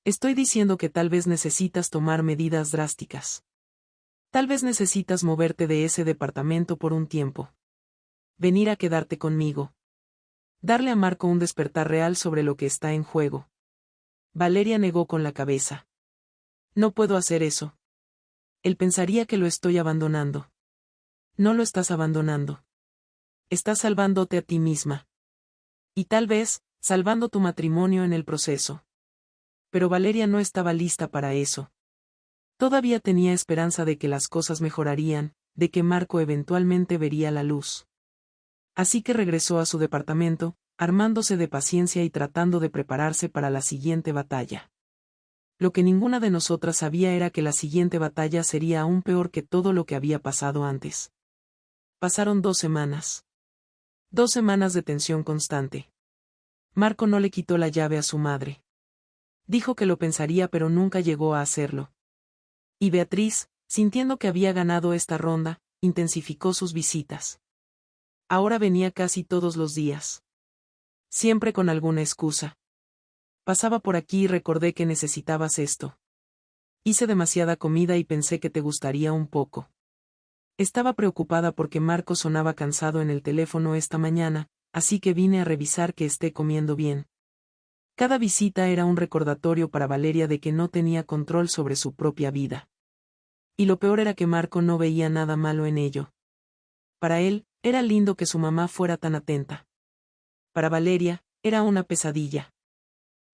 Estoy diciendo que tal vez necesitas tomar medidas drásticas. Tal vez necesitas moverte de ese departamento por un tiempo. Venir a quedarte conmigo. Darle a Marco un despertar real sobre lo que está en juego. Valeria negó con la cabeza. No puedo hacer eso. Él pensaría que lo estoy abandonando. No lo estás abandonando. Estás salvándote a ti misma. Y tal vez, salvando tu matrimonio en el proceso. Pero Valeria no estaba lista para eso. Todavía tenía esperanza de que las cosas mejorarían, de que Marco eventualmente vería la luz. Así que regresó a su departamento, armándose de paciencia y tratando de prepararse para la siguiente batalla. Lo que ninguna de nosotras sabía era que la siguiente batalla sería aún peor que todo lo que había pasado antes. Pasaron 2 semanas. 2 semanas de tensión constante. Marco no le quitó la llave a su madre. Dijo que lo pensaría pero nunca llegó a hacerlo. Y Beatriz, sintiendo que había ganado esta ronda, intensificó sus visitas. Ahora venía casi todos los días. Siempre con alguna excusa. Pasaba por aquí y recordé que necesitabas esto. Hice demasiada comida y pensé que te gustaría un poco. Estaba preocupada porque Marco sonaba cansado en el teléfono esta mañana, así que vine a revisar que esté comiendo bien. Cada visita era un recordatorio para Valeria de que no tenía control sobre su propia vida. Y lo peor era que Marco no veía nada malo en ello. Para él, era lindo que su mamá fuera tan atenta. Para Valeria, era una pesadilla.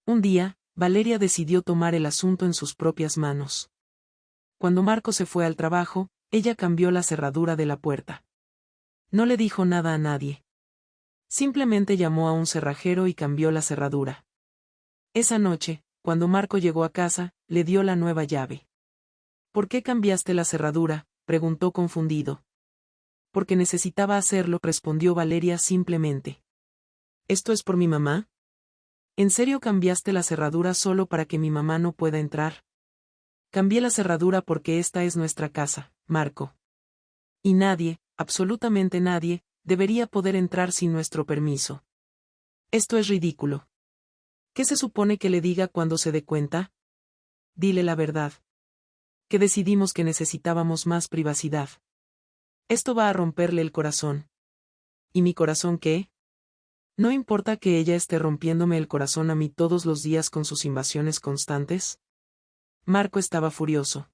Un día, Valeria decidió tomar el asunto en sus propias manos. Cuando Marco se fue al trabajo, ella cambió la cerradura de la puerta. No le dijo nada a nadie. Simplemente llamó a un cerrajero y cambió la cerradura. Esa noche, cuando Marco llegó a casa, le dio la nueva llave. ¿Por qué cambiaste la cerradura?, preguntó confundido. Porque necesitaba hacerlo, respondió Valeria simplemente. ¿Esto es por mi mamá? ¿En serio cambiaste la cerradura solo para que mi mamá no pueda entrar? Cambié la cerradura porque esta es nuestra casa, Marco. Y nadie, absolutamente nadie, debería poder entrar sin nuestro permiso. Esto es ridículo. ¿Qué se supone que le diga cuando se dé cuenta? Dile la verdad. Que decidimos que necesitábamos más privacidad. Esto va a romperle el corazón. ¿Y mi corazón qué? ¿No importa que ella esté rompiéndome el corazón a mí todos los días con sus invasiones constantes? Marco estaba furioso.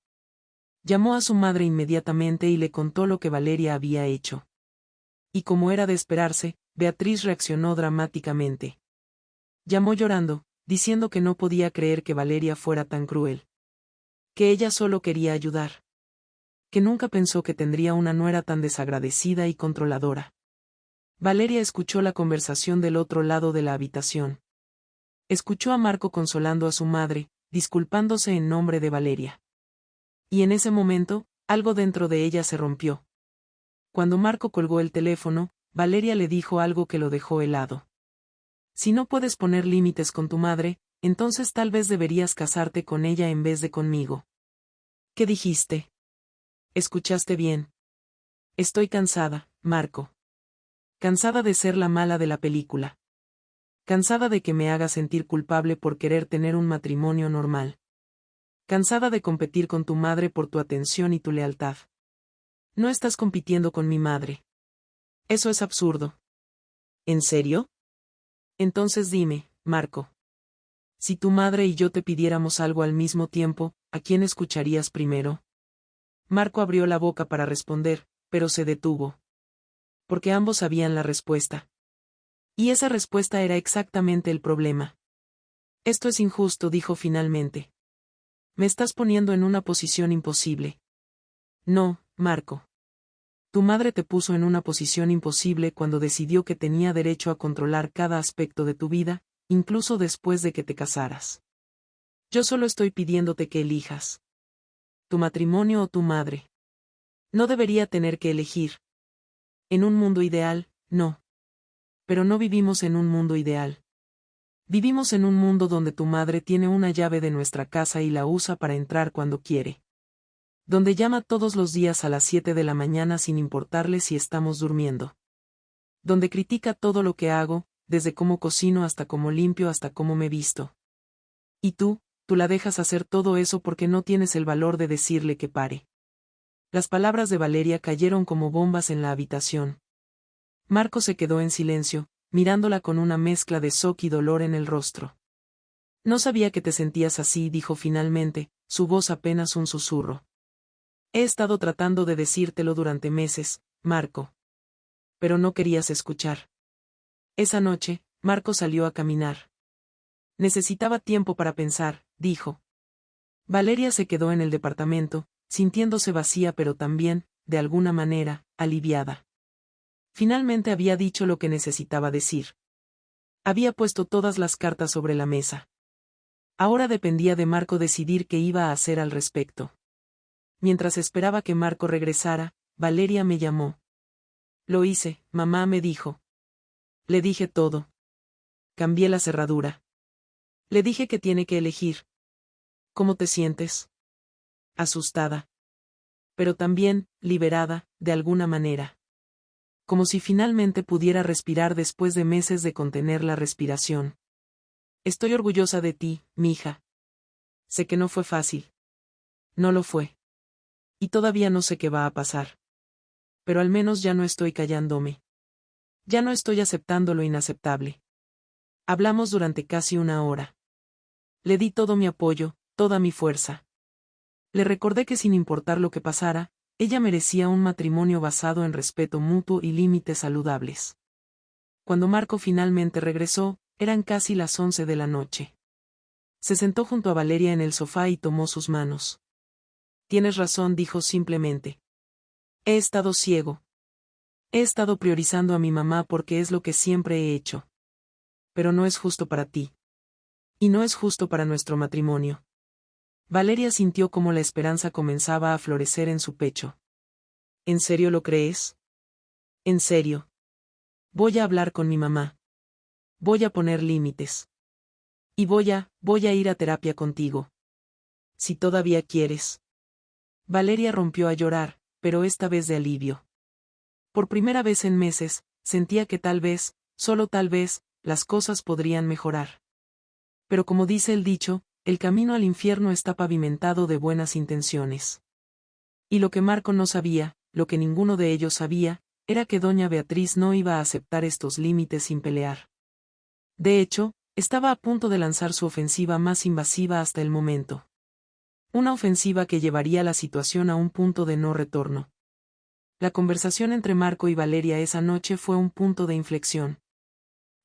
Llamó a su madre inmediatamente y le contó lo que Valeria había hecho. Y como era de esperarse, Beatriz reaccionó dramáticamente. Llamó llorando, diciendo que no podía creer que Valeria fuera tan cruel. Que ella solo quería ayudar. Que nunca pensó que tendría una nuera tan desagradecida y controladora. Valeria escuchó la conversación del otro lado de la habitación. Escuchó a Marco consolando a su madre, disculpándose en nombre de Valeria. Y en ese momento, algo dentro de ella se rompió. Cuando Marco colgó el teléfono, Valeria le dijo algo que lo dejó helado. Si no puedes poner límites con tu madre, entonces tal vez deberías casarte con ella en vez de conmigo. ¿Qué dijiste? ¿Escuchaste bien? Estoy cansada, Marco. Cansada de ser la mala de la película. Cansada de que me haga sentir culpable por querer tener un matrimonio normal. Cansada de competir con tu madre por tu atención y tu lealtad. No estás compitiendo con mi madre. Eso es absurdo. ¿En serio? Entonces dime, Marco. Si tu madre y yo te pidiéramos algo al mismo tiempo, ¿a quién escucharías primero? Marco abrió la boca para responder, pero se detuvo. Porque ambos sabían la respuesta. Y esa respuesta era exactamente el problema. Esto es injusto, dijo finalmente. Me estás poniendo en una posición imposible. No, Marco. Tu madre te puso en una posición imposible cuando decidió que tenía derecho a controlar cada aspecto de tu vida, incluso después de que te casaras. Yo solo estoy pidiéndote que elijas. Tu matrimonio o tu madre. No debería tener que elegir. En un mundo ideal, no. Pero no vivimos en un mundo ideal. Vivimos en un mundo donde tu madre tiene una llave de nuestra casa y la usa para entrar cuando quiere. Donde llama todos los días a las 7 de la mañana sin importarle si estamos durmiendo. Donde critica todo lo que hago, desde cómo cocino hasta cómo limpio hasta cómo me visto. Y tú la dejas hacer todo eso porque no tienes el valor de decirle que pare. Las palabras de Valeria cayeron como bombas en la habitación. Marco se quedó en silencio, mirándola con una mezcla de shock y dolor en el rostro. No sabía que te sentías así, dijo finalmente, su voz apenas un susurro. He estado tratando de decírtelo durante meses, Marco. Pero no querías escuchar. Esa noche, Marco salió a caminar. Necesitaba tiempo para pensar, dijo. Valeria se quedó en el departamento, sintiéndose vacía pero también, de alguna manera, aliviada. Finalmente había dicho lo que necesitaba decir. Había puesto todas las cartas sobre la mesa. Ahora dependía de Marco decidir qué iba a hacer al respecto. Mientras esperaba que Marco regresara, Valeria me llamó. Lo hice, mamá me dijo. Le dije todo. Cambié la cerradura. Le dije que tiene que elegir. ¿Cómo te sientes? Asustada. Pero también, liberada, de alguna manera. Como si finalmente pudiera respirar después de meses de contener la respiración. Estoy orgullosa de ti, mija. Sé que no fue fácil. No lo fue. Y todavía no sé qué va a pasar. Pero al menos ya no estoy callándome. Ya no estoy aceptando lo inaceptable. Hablamos durante casi una hora. Le di todo mi apoyo, toda mi fuerza. Le recordé que sin importar lo que pasara, ella merecía un matrimonio basado en respeto mutuo y límites saludables. Cuando Marco finalmente regresó, eran casi las 11 de la noche. Se sentó junto a Valeria en el sofá y tomó sus manos. Tienes razón, dijo simplemente. He estado ciego. He estado priorizando a mi mamá porque es lo que siempre he hecho. Pero no es justo para ti. Y no es justo para nuestro matrimonio. Valeria sintió como la esperanza comenzaba a florecer en su pecho. ¿En serio lo crees? En serio. Voy a hablar con mi mamá. Voy a poner límites. Y voy a ir a terapia contigo. Si todavía quieres. Valeria rompió a llorar, pero esta vez de alivio. Por primera vez en meses, sentía que tal vez, solo tal vez, las cosas podrían mejorar. Pero como dice el dicho, el camino al infierno está pavimentado de buenas intenciones. Y lo que Marco no sabía, lo que ninguno de ellos sabía, era que doña Beatriz no iba a aceptar estos límites sin pelear. De hecho, estaba a punto de lanzar su ofensiva más invasiva hasta el momento. Una ofensiva que llevaría la situación a un punto de no retorno. La conversación entre Marco y Valeria esa noche fue un punto de inflexión.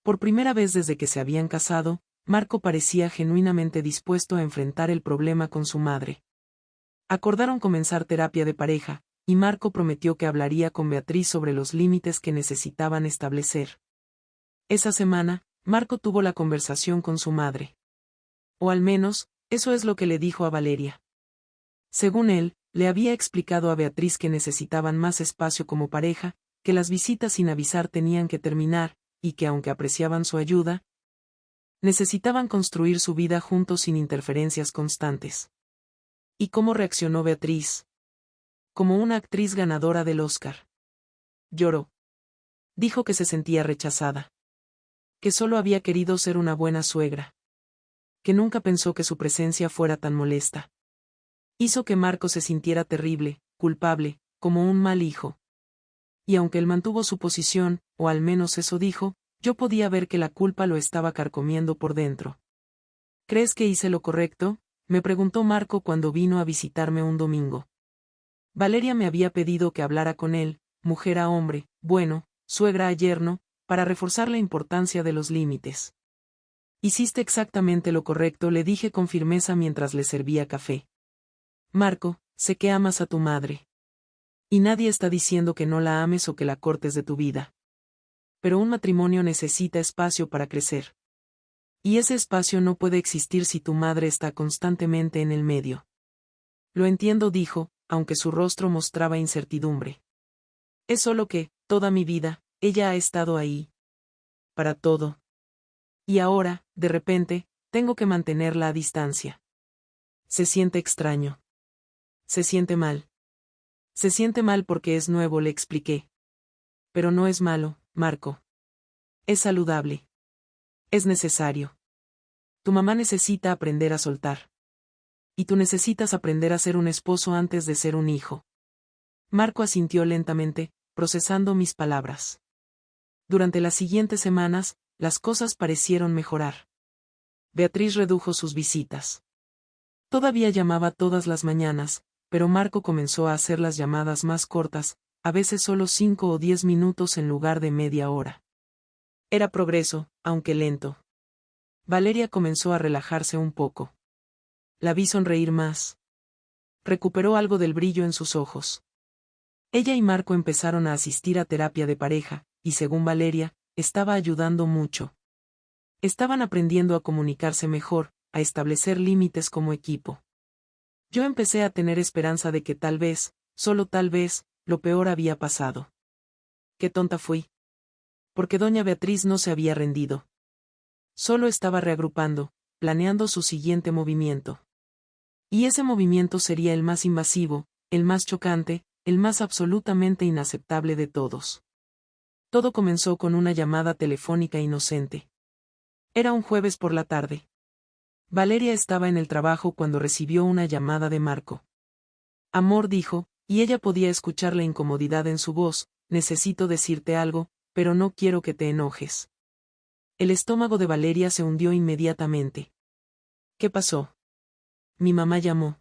Por primera vez desde que se habían casado, Marco parecía genuinamente dispuesto a enfrentar el problema con su madre. Acordaron comenzar terapia de pareja, y Marco prometió que hablaría con Beatriz sobre los límites que necesitaban establecer. Esa semana, Marco tuvo la conversación con su madre. O al menos, eso es lo que le dijo a Valeria. Según él, le había explicado a Beatriz que necesitaban más espacio como pareja, que las visitas sin avisar tenían que terminar, y que aunque apreciaban su ayuda, necesitaban construir su vida juntos sin interferencias constantes. ¿Y cómo reaccionó Beatriz? Como una actriz ganadora del Oscar. Lloró. Dijo que se sentía rechazada. Que solo había querido ser una buena suegra. Que nunca pensó que su presencia fuera tan molesta. Hizo que Marco se sintiera terrible, culpable, como un mal hijo. Y aunque él mantuvo su posición, o al menos eso dijo, yo podía ver que la culpa lo estaba carcomiendo por dentro. ¿Crees que hice lo correcto?, me preguntó Marco cuando vino a visitarme un domingo. Valeria me había pedido que hablara con él, mujer a hombre, bueno, suegra a yerno, para reforzar la importancia de los límites. Hiciste exactamente lo correcto, le dije con firmeza mientras le servía café. Marco, sé que amas a tu madre. Y nadie está diciendo que no la ames o que la cortes de tu vida. Pero un matrimonio necesita espacio para crecer. Y ese espacio no puede existir si tu madre está constantemente en el medio. Lo entiendo, dijo, aunque su rostro mostraba incertidumbre. Es solo que, toda mi vida, ella ha estado ahí. Para todo. Y ahora, de repente, tengo que mantenerla a distancia. Se siente extraño. Se siente mal. Se siente mal porque es nuevo, le expliqué. Pero no es malo, Marco. Es saludable. Es necesario. Tu mamá necesita aprender a soltar. Y tú necesitas aprender a ser un esposo antes de ser un hijo. Marco asintió lentamente, procesando mis palabras. Durante las siguientes semanas, las cosas parecieron mejorar. Beatriz redujo sus visitas. Todavía llamaba todas las mañanas, pero Marco comenzó a hacer las llamadas más cortas, a veces solo 5 o 10 minutos en lugar de media hora. Era progreso, aunque lento. Valeria comenzó a relajarse un poco. La vi sonreír más. Recuperó algo del brillo en sus ojos. Ella y Marco empezaron a asistir a terapia de pareja, y según Valeria, estaba ayudando mucho. Estaban aprendiendo a comunicarse mejor, a establecer límites como equipo. Yo empecé a tener esperanza de que tal vez, solo tal vez, lo peor había pasado. Qué tonta fui. Porque doña Beatriz no se había rendido. Solo estaba reagrupando, planeando su siguiente movimiento. Y ese movimiento sería el más invasivo, el más chocante, el más absolutamente inaceptable de todos. Todo comenzó con una llamada telefónica inocente. Era un jueves por la tarde. Valeria estaba en el trabajo cuando recibió una llamada de Marco. Amor, dijo, y ella podía escuchar la incomodidad en su voz, necesito decirte algo, pero no quiero que te enojes. El estómago de Valeria se hundió inmediatamente. ¿Qué pasó? Mi mamá llamó.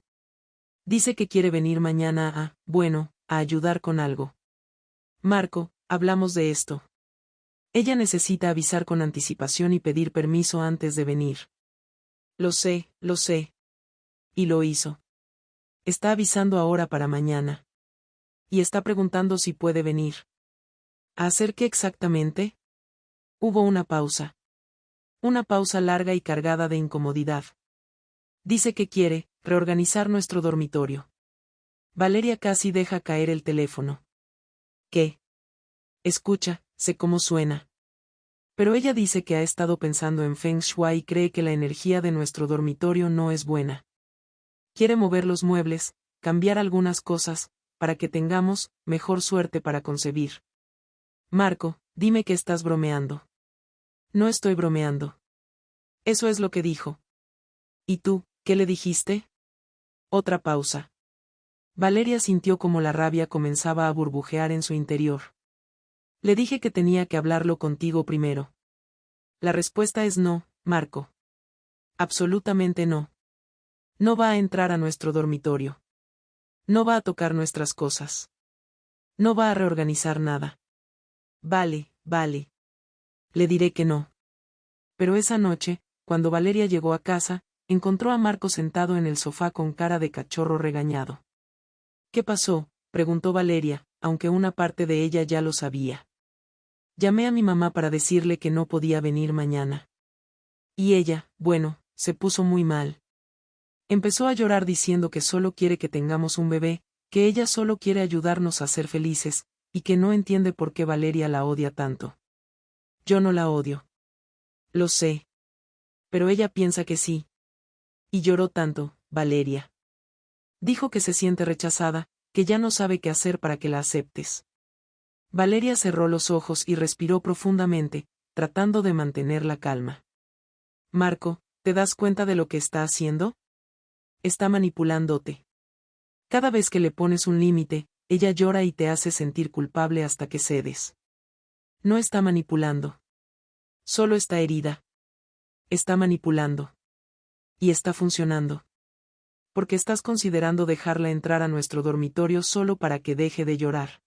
Dice que quiere venir mañana a ayudar con algo. Marco, hablamos de esto. Ella necesita avisar con anticipación y pedir permiso antes de venir. Lo sé, lo sé. Y lo hizo. Está avisando ahora para mañana. Y está preguntando si puede venir. ¿A hacer qué exactamente? Hubo una pausa. Una pausa larga y cargada de incomodidad. Dice que quiere reorganizar nuestro dormitorio. Valeria casi deja caer el teléfono. ¿Qué? Escucha, sé cómo suena. Pero ella dice que ha estado pensando en Feng Shui y cree que la energía de nuestro dormitorio no es buena. Quiere mover los muebles, cambiar algunas cosas, para que tengamos mejor suerte para concebir. Marco, dime que estás bromeando. No estoy bromeando. Eso es lo que dijo. ¿Y tú, qué le dijiste? Otra pausa. Valeria sintió como la rabia comenzaba a burbujear en su interior. Le dije que tenía que hablarlo contigo primero. La respuesta es no, Marco. Absolutamente no. No va a entrar a nuestro dormitorio. No va a tocar nuestras cosas. No va a reorganizar nada. Vale, vale. Le diré que no. Pero esa noche, cuando Valeria llegó a casa, encontró a Marco sentado en el sofá con cara de cachorro regañado. ¿Qué pasó?, preguntó Valeria, aunque una parte de ella ya lo sabía. Llamé a mi mamá para decirle que no podía venir mañana. Y ella, bueno, se puso muy mal. Empezó a llorar diciendo que solo quiere que tengamos un bebé, que ella solo quiere ayudarnos a ser felices, y que no entiende por qué Valeria la odia tanto. Yo no la odio. Lo sé. Pero ella piensa que sí. Y lloró tanto, Valeria. Dijo que se siente rechazada, que ya no sabe qué hacer para que la aceptes. Valeria cerró los ojos y respiró profundamente, tratando de mantener la calma. Marco, ¿te das cuenta de lo que está haciendo? Está manipulándote. Cada vez que le pones un límite, ella llora y te hace sentir culpable hasta que cedes. No está manipulando. Solo está herida. Está manipulando. Y está funcionando. Porque estás considerando dejarla entrar a nuestro dormitorio solo para que deje de llorar.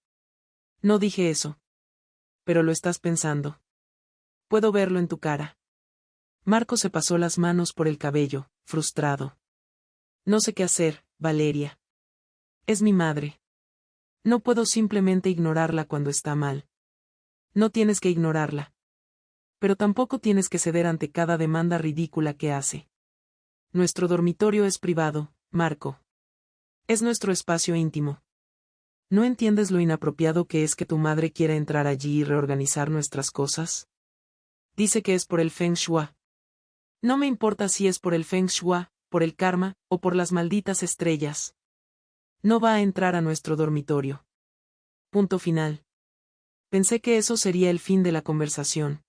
No dije eso. Pero lo estás pensando. Puedo verlo en tu cara. Marco se pasó las manos por el cabello, frustrado. No sé qué hacer, Valeria. Es mi madre. No puedo simplemente ignorarla cuando está mal. No tienes que ignorarla. Pero tampoco tienes que ceder ante cada demanda ridícula que hace. Nuestro dormitorio es privado, Marco. Es nuestro espacio íntimo. ¿No entiendes lo inapropiado que es que tu madre quiera entrar allí y reorganizar nuestras cosas? Dice que es por el Feng Shui. No me importa si es por el Feng Shui, por el karma, o por las malditas estrellas. No va a entrar a nuestro dormitorio. Punto final. Pensé que eso sería el fin de la conversación.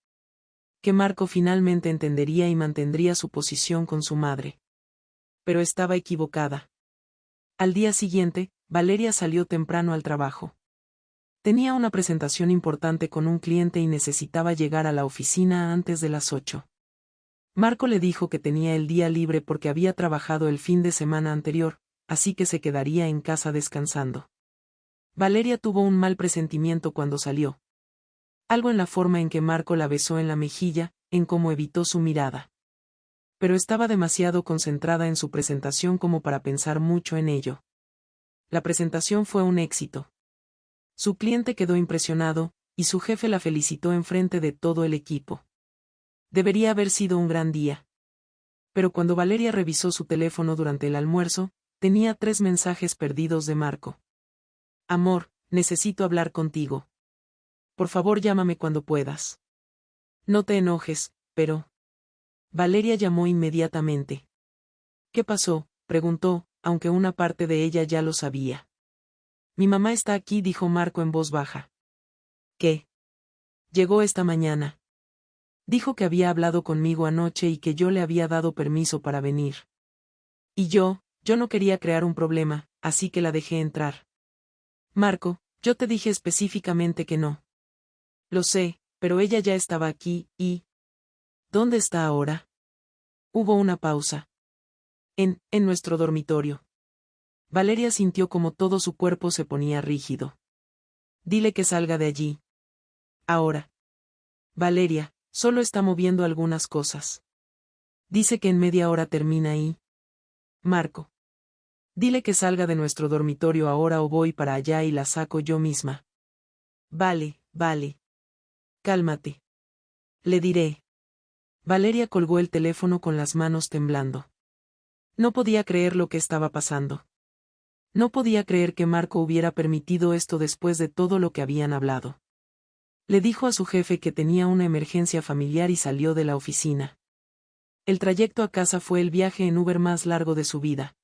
Que Marco finalmente entendería y mantendría su posición con su madre. Pero estaba equivocada. Al día siguiente, Valeria salió temprano al trabajo. Tenía una presentación importante con un cliente y necesitaba llegar a la oficina antes de las 8. Marco le dijo que tenía el día libre porque había trabajado el fin de semana anterior, así que se quedaría en casa descansando. Valeria tuvo un mal presentimiento cuando salió. Algo en la forma en que Marco la besó en la mejilla, en cómo evitó su mirada. Pero estaba demasiado concentrada en su presentación como para pensar mucho en ello. La presentación fue un éxito. Su cliente quedó impresionado, y su jefe la felicitó enfrente de todo el equipo. Debería haber sido un gran día. Pero cuando Valeria revisó su teléfono durante el almuerzo, tenía 3 mensajes perdidos de Marco. Amor, necesito hablar contigo. Por favor, llámame cuando puedas. No te enojes, pero... Valeria llamó inmediatamente. ¿Qué pasó?, preguntó, aunque una parte de ella ya lo sabía. Mi mamá está aquí, dijo Marco en voz baja. ¿Qué? Llegó esta mañana. Dijo que había hablado conmigo anoche y que yo le había dado permiso para venir. Y yo no quería crear un problema, así que la dejé entrar. Marco, yo te dije específicamente que no. Lo sé, pero ella ya estaba aquí, y... ¿Dónde está ahora? Hubo una pausa. En nuestro dormitorio. Valeria sintió como todo su cuerpo se ponía rígido. Dile que salga de allí. Ahora. Valeria, solo está moviendo algunas cosas. Dice que en media hora termina ahí. Marco. Dile que salga de nuestro dormitorio ahora o voy para allá y la saco yo misma. Vale. Cálmate. Le diré. Valeria colgó el teléfono con las manos temblando. No podía creer lo que estaba pasando. No podía creer que Marco hubiera permitido esto después de todo lo que habían hablado. Le dijo a su jefe que tenía una emergencia familiar y salió de la oficina. El trayecto a casa fue el viaje en Uber más largo de su vida.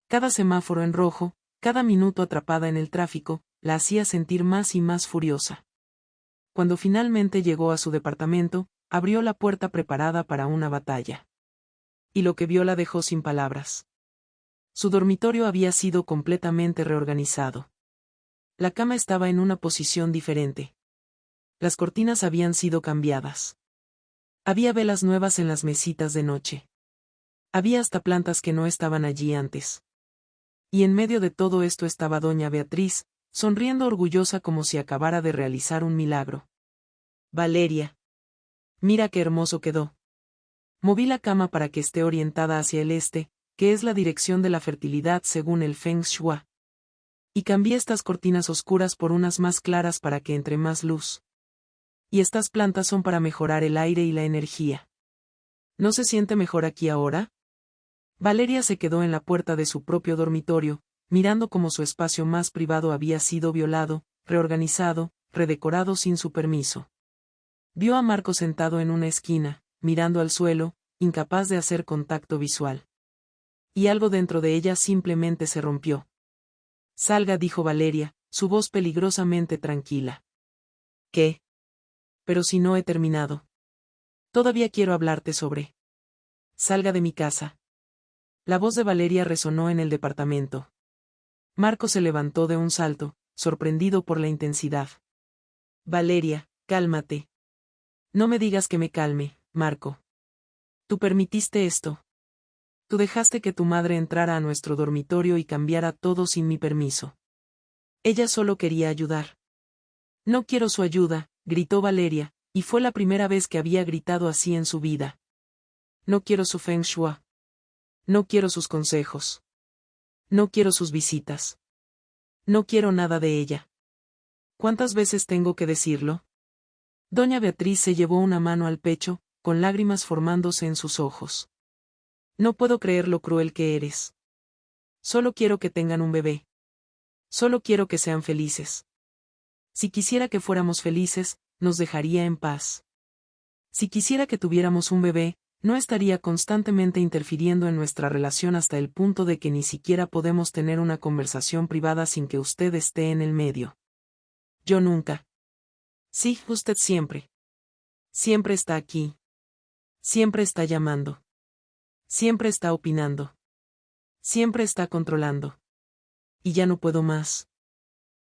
Cada semáforo en rojo, cada minuto atrapada en el tráfico, la hacía sentir más y más furiosa. Cuando finalmente llegó a su departamento, abrió la puerta preparada para una batalla. Y lo que vio la dejó sin palabras. Su dormitorio había sido completamente reorganizado. La cama estaba en una posición diferente. Las cortinas habían sido cambiadas. Había velas nuevas en las mesitas de noche. Había hasta plantas que no estaban allí antes. Y en medio de todo esto estaba doña Beatriz, sonriendo orgullosa como si acabara de realizar un milagro. Valeria. Mira qué hermoso quedó. Moví la cama para que esté orientada hacia el este, que es la dirección de la fertilidad según el Feng Shui. Y cambié estas cortinas oscuras por unas más claras para que entre más luz. Y estas plantas son para mejorar el aire y la energía. ¿No se siente mejor aquí ahora? Valeria se quedó en la puerta de su propio dormitorio, mirando cómo su espacio más privado había sido violado, reorganizado, redecorado sin su permiso. Vio a Marco sentado en una esquina, mirando al suelo, incapaz de hacer contacto visual. Y algo dentro de ella simplemente se rompió. Salga, dijo Valeria, su voz peligrosamente tranquila. ¿Qué? Pero si no he terminado. Todavía quiero hablarte sobre. Salga de mi casa. La voz de Valeria resonó en el departamento. Marco se levantó de un salto, sorprendido por la intensidad. Valeria, cálmate. No me digas que me calme, Marco. Tú permitiste esto. Tú dejaste que tu madre entrara a nuestro dormitorio y cambiara todo sin mi permiso. Ella solo quería ayudar. No quiero su ayuda, gritó Valeria, y fue la primera vez que había gritado así en su vida. No quiero su feng shui. No quiero sus consejos. No quiero sus visitas. No quiero nada de ella. ¿Cuántas veces tengo que decirlo? Doña Beatriz se llevó una mano al pecho, con lágrimas formándose en sus ojos. No puedo creer lo cruel que eres. Solo quiero que tengan un bebé. Solo quiero que sean felices. Si quisiera que fuéramos felices, nos dejaría en paz. Si quisiera que tuviéramos un bebé, no estaría constantemente interfiriendo en nuestra relación hasta el punto de que ni siquiera podemos tener una conversación privada sin que usted esté en el medio. Yo nunca. Sí, usted siempre. Siempre está aquí. Siempre está llamando. Siempre está opinando. Siempre está controlando. Y ya no puedo más.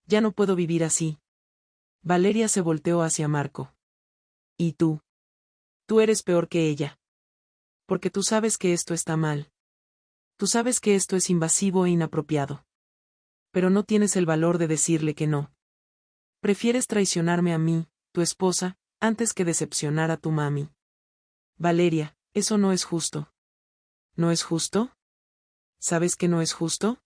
Ya no puedo vivir así. Valeria se volteó hacia Marco. ¿Y tú? Tú eres peor que ella. Porque tú sabes que esto está mal. Tú sabes que esto es invasivo e inapropiado. Pero no tienes el valor de decirle que no. Prefieres traicionarme a mí, tu esposa, antes que decepcionar a tu mami. Valeria, eso no es justo. ¿No es justo? ¿Sabes que no es justo?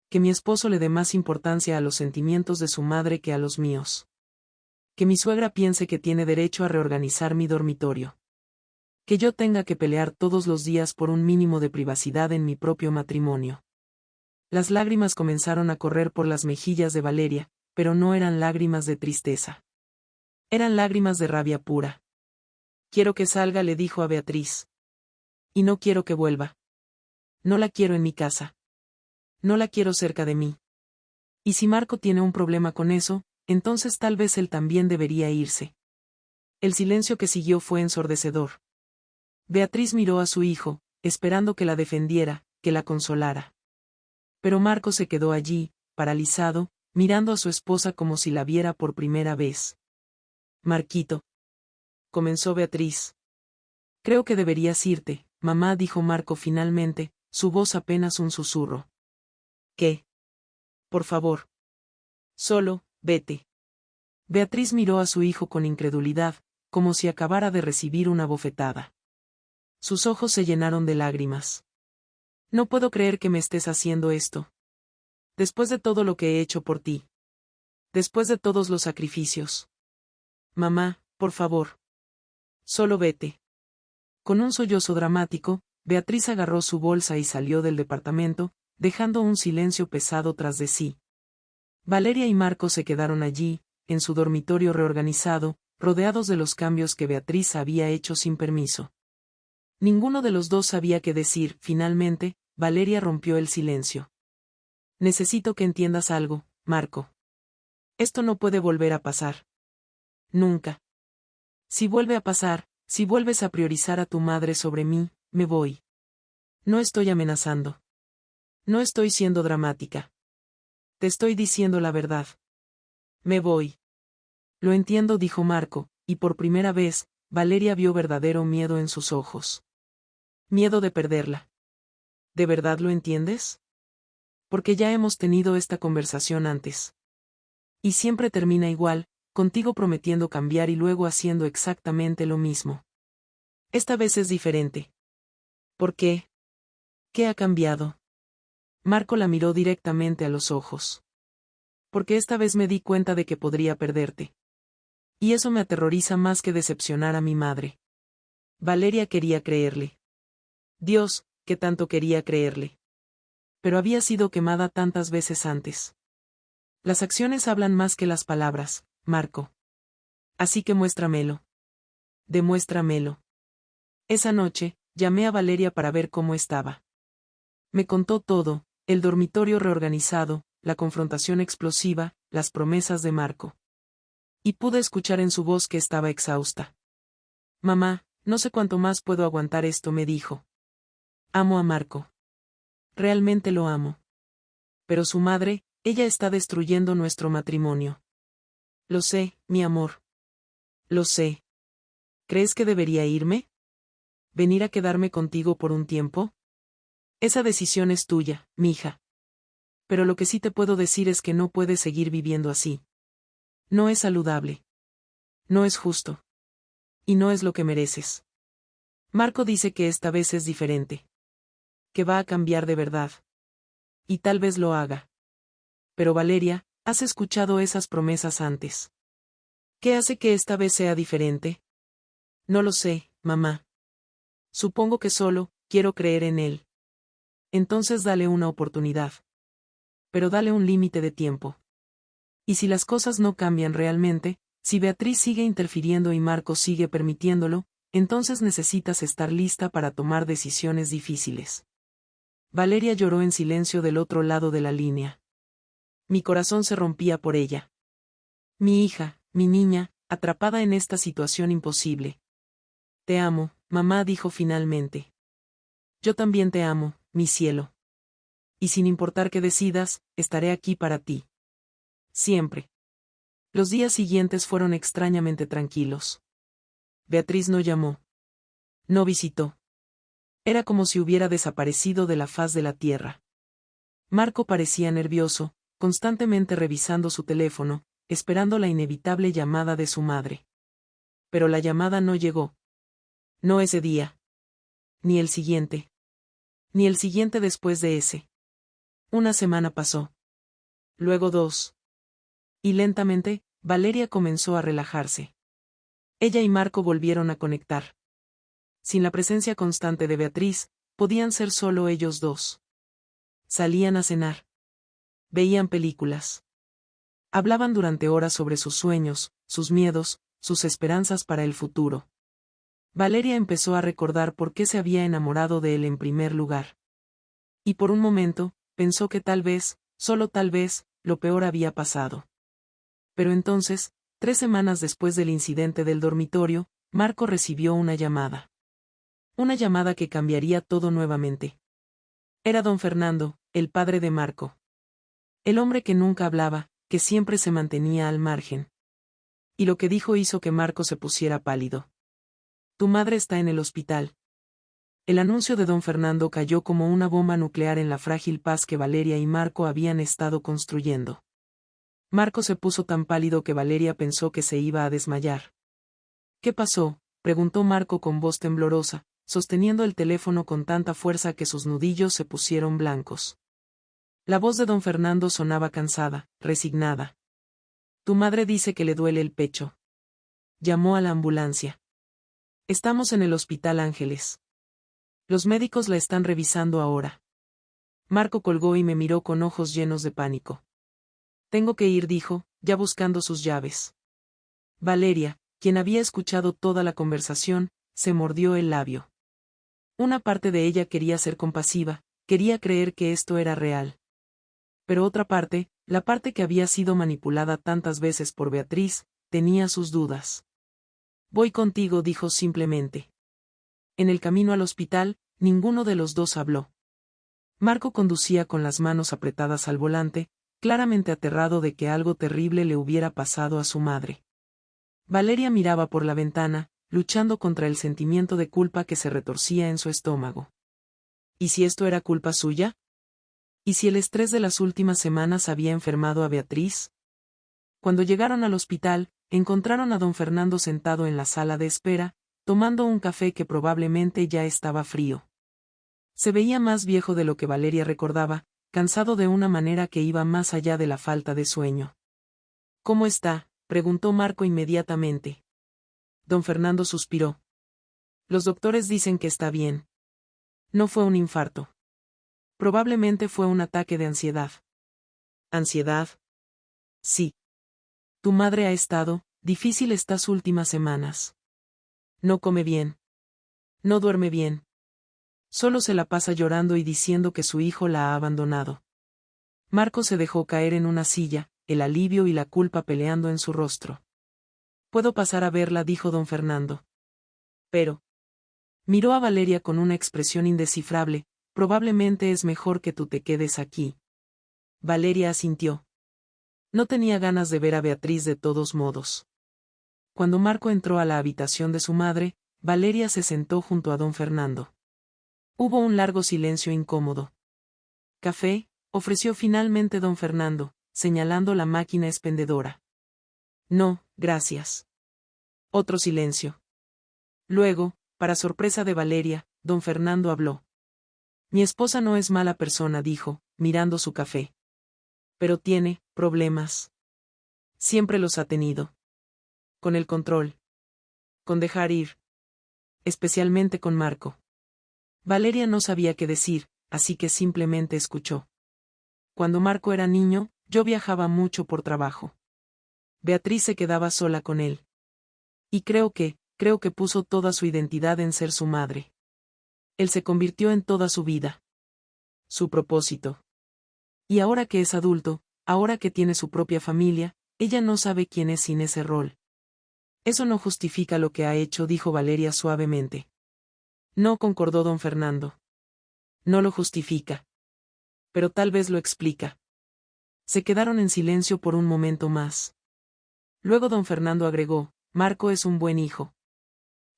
Que mi esposo le dé más importancia a los sentimientos de su madre que a los míos. Que mi suegra piense que tiene derecho a reorganizar mi dormitorio. Que yo tenga que pelear todos los días por un mínimo de privacidad en mi propio matrimonio. Las lágrimas comenzaron a correr por las mejillas de Valeria, pero no eran lágrimas de tristeza. Eran lágrimas de rabia pura. Quiero que salga, le dijo a Beatriz. Y no quiero que vuelva. No la quiero en mi casa. No la quiero cerca de mí. Y si Marco tiene un problema con eso, entonces tal vez él también debería irse. El silencio que siguió fue ensordecedor. Beatriz miró a su hijo, esperando que la defendiera, que la consolara. Pero Marco se quedó allí, paralizado, mirando a su esposa como si la viera por primera vez. Marquito. Comenzó Beatriz. Creo que deberías irte, mamá, dijo Marco finalmente, su voz apenas un susurro. ¿Qué? Por favor. Solo, vete. Beatriz miró a su hijo con incredulidad, como si acabara de recibir una bofetada. Sus ojos se llenaron de lágrimas. No puedo creer que me estés haciendo esto. Después de todo lo que he hecho por ti. Después de todos los sacrificios. Mamá, por favor. Solo vete. Con un sollozo dramático, Beatriz agarró su bolsa y salió del departamento, dejando un silencio pesado tras de sí. Valeria y Marco se quedaron allí, en su dormitorio reorganizado, rodeados de los cambios que Beatriz había hecho sin permiso. Ninguno de los dos sabía qué decir. Finalmente, Valeria rompió el silencio. Necesito que entiendas algo, Marco. Esto no puede volver a pasar. Nunca. Si vuelve a pasar, si vuelves a priorizar a tu madre sobre mí, me voy. No estoy amenazando. No estoy siendo dramática. Te estoy diciendo la verdad. Me voy. Lo entiendo, dijo Marco, y por primera vez, Valeria vio verdadero miedo en sus ojos. Miedo de perderla. ¿De verdad lo entiendes? Porque ya hemos tenido esta conversación antes. Y siempre termina igual, contigo prometiendo cambiar y luego haciendo exactamente lo mismo. Esta vez es diferente. ¿Por qué? ¿Qué ha cambiado? Marco la miró directamente a los ojos. Porque esta vez me di cuenta de que podría perderte. Y eso me aterroriza más que decepcionar a mi madre. Valeria quería creerle. Dios, que tanto quería creerle. Pero había sido quemada tantas veces antes. Las acciones hablan más que las palabras, Marco. Así que muéstramelo. Demuéstramelo. Esa noche, llamé a Valeria para ver cómo estaba. Me contó todo, el dormitorio reorganizado, la confrontación explosiva, las promesas de Marco. Y pude escuchar en su voz que estaba exhausta. Mamá, no sé cuánto más puedo aguantar esto, me dijo. Amo a Marco. Realmente lo amo. Pero su madre, ella está destruyendo nuestro matrimonio. Lo sé, mi amor. Lo sé. ¿Crees que debería irme? ¿Venir a quedarme contigo por un tiempo? Esa decisión es tuya, mija. Pero lo que sí te puedo decir es que no puedes seguir viviendo así. No es saludable. No es justo. Y no es lo que mereces. Marco dice que esta vez es diferente. Que va a cambiar de verdad. Y tal vez lo haga. Pero Valeria, ¿has escuchado esas promesas antes? ¿Qué hace que esta vez sea diferente? No lo sé, mamá. Supongo que solo, quiero creer en él. Entonces dale una oportunidad. Pero dale un límite de tiempo. Y si las cosas no cambian realmente, si Beatriz sigue interfiriendo y Marco sigue permitiéndolo, entonces necesitas estar lista para tomar decisiones difíciles. Valeria lloró en silencio del otro lado de la línea. Mi corazón se rompía por ella. Mi hija, mi niña, atrapada en esta situación imposible. Te amo, mamá dijo finalmente. Yo también te amo, mi cielo. Y sin importar qué decidas, estaré aquí para ti. Siempre. Los días siguientes fueron extrañamente tranquilos. Beatriz no llamó. No visitó. Era como si hubiera desaparecido de la faz de la tierra. Marco parecía nervioso, constantemente revisando su teléfono, esperando la inevitable llamada de su madre. Pero la llamada no llegó. No ese día. Ni el siguiente. Ni el siguiente después de ese. Una semana pasó. Luego 2. Y lentamente, Valeria comenzó a relajarse. Ella y Marco volvieron a conectar. Sin la presencia constante de Beatriz, podían ser solo ellos dos. Salían a cenar. Veían películas. Hablaban durante horas sobre sus sueños, sus miedos, sus esperanzas para el futuro. Valeria empezó a recordar por qué se había enamorado de él en primer lugar. Y por un momento, pensó que tal vez, solo tal vez, lo peor había pasado. Pero entonces, 3 semanas después del incidente del dormitorio, Marco recibió una llamada. Una llamada que cambiaría todo nuevamente. Era don Fernando, el padre de Marco. El hombre que nunca hablaba, que siempre se mantenía al margen. Y lo que dijo hizo que Marco se pusiera pálido. Tu madre está en el hospital. El anuncio de don Fernando cayó como una bomba nuclear en la frágil paz que Valeria y Marco habían estado construyendo. Marco se puso tan pálido que Valeria pensó que se iba a desmayar. ¿Qué pasó?, preguntó Marco con voz temblorosa, sosteniendo el teléfono con tanta fuerza que sus nudillos se pusieron blancos. La voz de don Fernando sonaba cansada, resignada. Tu madre dice que le duele el pecho. Llamó a la ambulancia. Estamos en el Hospital Ángeles. Los médicos la están revisando ahora. Marco colgó y me miró con ojos llenos de pánico. Tengo que ir, dijo, ya buscando sus llaves. Valeria, quien había escuchado toda la conversación, se mordió el labio. Una parte de ella quería ser compasiva, quería creer que esto era real. Pero otra parte, la parte que había sido manipulada tantas veces por Beatriz, tenía sus dudas. Voy contigo, dijo simplemente. En el camino al hospital, ninguno de los dos habló. Marco conducía con las manos apretadas al volante, claramente aterrado de que algo terrible le hubiera pasado a su madre. Valeria miraba por la ventana, luchando contra el sentimiento de culpa que se retorcía en su estómago. ¿Y si esto era culpa suya? ¿Y si el estrés de las últimas semanas había enfermado a Beatriz? Cuando llegaron al hospital, encontraron a don Fernando sentado en la sala de espera, tomando un café que probablemente ya estaba frío. Se veía más viejo de lo que Valeria recordaba, cansado de una manera que iba más allá de la falta de sueño. ¿Cómo está?, preguntó Marco inmediatamente. Don Fernando suspiró. Los doctores dicen que está bien. No fue un infarto. Probablemente fue un ataque de ansiedad. ¿Ansiedad? Sí. Tu madre ha estado difícil estas últimas semanas. No come bien. No duerme bien. Solo se la pasa llorando y diciendo que su hijo la ha abandonado. Marco se dejó caer en una silla, el alivio y la culpa peleando en su rostro. Puedo pasar a verla, dijo don Fernando. Pero. Miró a Valeria con una expresión indescifrable, probablemente es mejor que tú te quedes aquí. Valeria asintió. No tenía ganas de ver a Beatriz de todos modos. Cuando Marco entró a la habitación de su madre, Valeria se sentó junto a don Fernando. Hubo un largo silencio incómodo. ¿Café?, ofreció finalmente don Fernando, señalando la máquina expendedora. No, gracias. Otro silencio. Luego, Para sorpresa de Valeria, don Fernando habló. Mi esposa no es mala persona, dijo, mirando su café. Pero tiene problemas. Siempre los ha tenido. Con el control. Con dejar ir. Especialmente con Marco. Valeria no sabía qué decir, así que simplemente escuchó. Cuando Marco era niño, yo viajaba mucho por trabajo. Beatriz se quedaba sola con él. Y creo que puso toda su identidad en ser su madre. Él se convirtió en toda su vida. Su propósito. Y ahora que es adulto, ahora que tiene su propia familia, ella no sabe quién es sin ese rol. Eso no justifica lo que ha hecho, dijo Valeria suavemente. No, concordó don Fernando. No lo justifica. Pero tal vez lo explica. Se quedaron en silencio por un momento más. Luego don Fernando agregó, Marco es un buen hijo.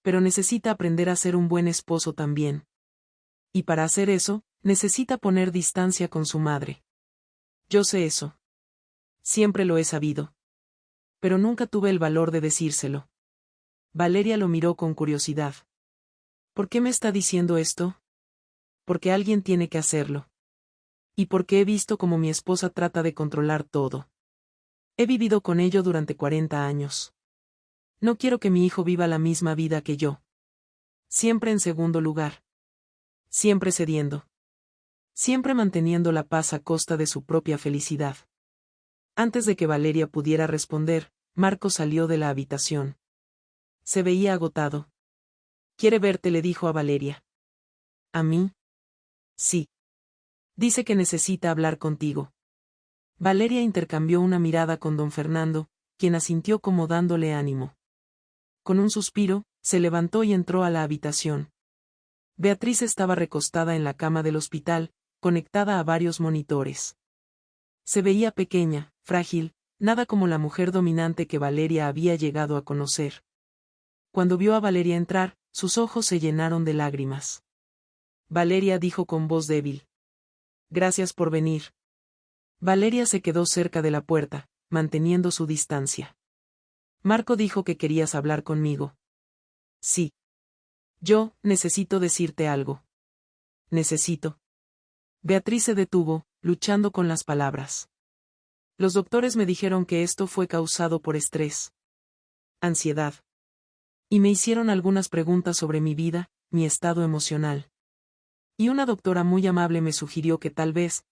Pero necesita aprender a ser un buen esposo también. Y para hacer eso, necesita poner distancia con su madre. Yo sé eso. Siempre lo he sabido. Pero nunca tuve el valor de decírselo. Valeria lo miró con curiosidad. ¿Por qué me está diciendo esto? Porque alguien tiene que hacerlo. Y porque he visto cómo mi esposa trata de controlar todo. He vivido con ello durante 40 años. No quiero que mi hijo viva la misma vida que yo. Siempre en segundo lugar. Siempre cediendo. Siempre manteniendo la paz a costa de su propia felicidad. Antes de que Valeria pudiera responder, Marco salió de la habitación. Se veía agotado. Quiere verte, le dijo a Valeria. ¿A mí? Sí. Dice que necesita hablar contigo. Valeria intercambió una mirada con don Fernando, quien asintió como dándole ánimo. Con un suspiro, se levantó y entró a la habitación. Beatriz estaba recostada en la cama del hospital, conectada a varios monitores. Se veía pequeña, frágil, nada como la mujer dominante que Valeria había llegado a conocer. Cuando vio a Valeria entrar, sus ojos se llenaron de lágrimas. Valeria dijo con voz débil. Gracias por venir. Valeria se quedó cerca de la puerta, manteniendo su distancia. Marco dijo que querías hablar conmigo. Sí. Yo, necesito decirte algo. Necesito. Beatriz se detuvo, luchando con las palabras. Los doctores me dijeron que esto fue causado por estrés. Ansiedad. Y me hicieron algunas preguntas sobre mi vida, mi estado emocional. Y una doctora muy amable me sugirió que tal vez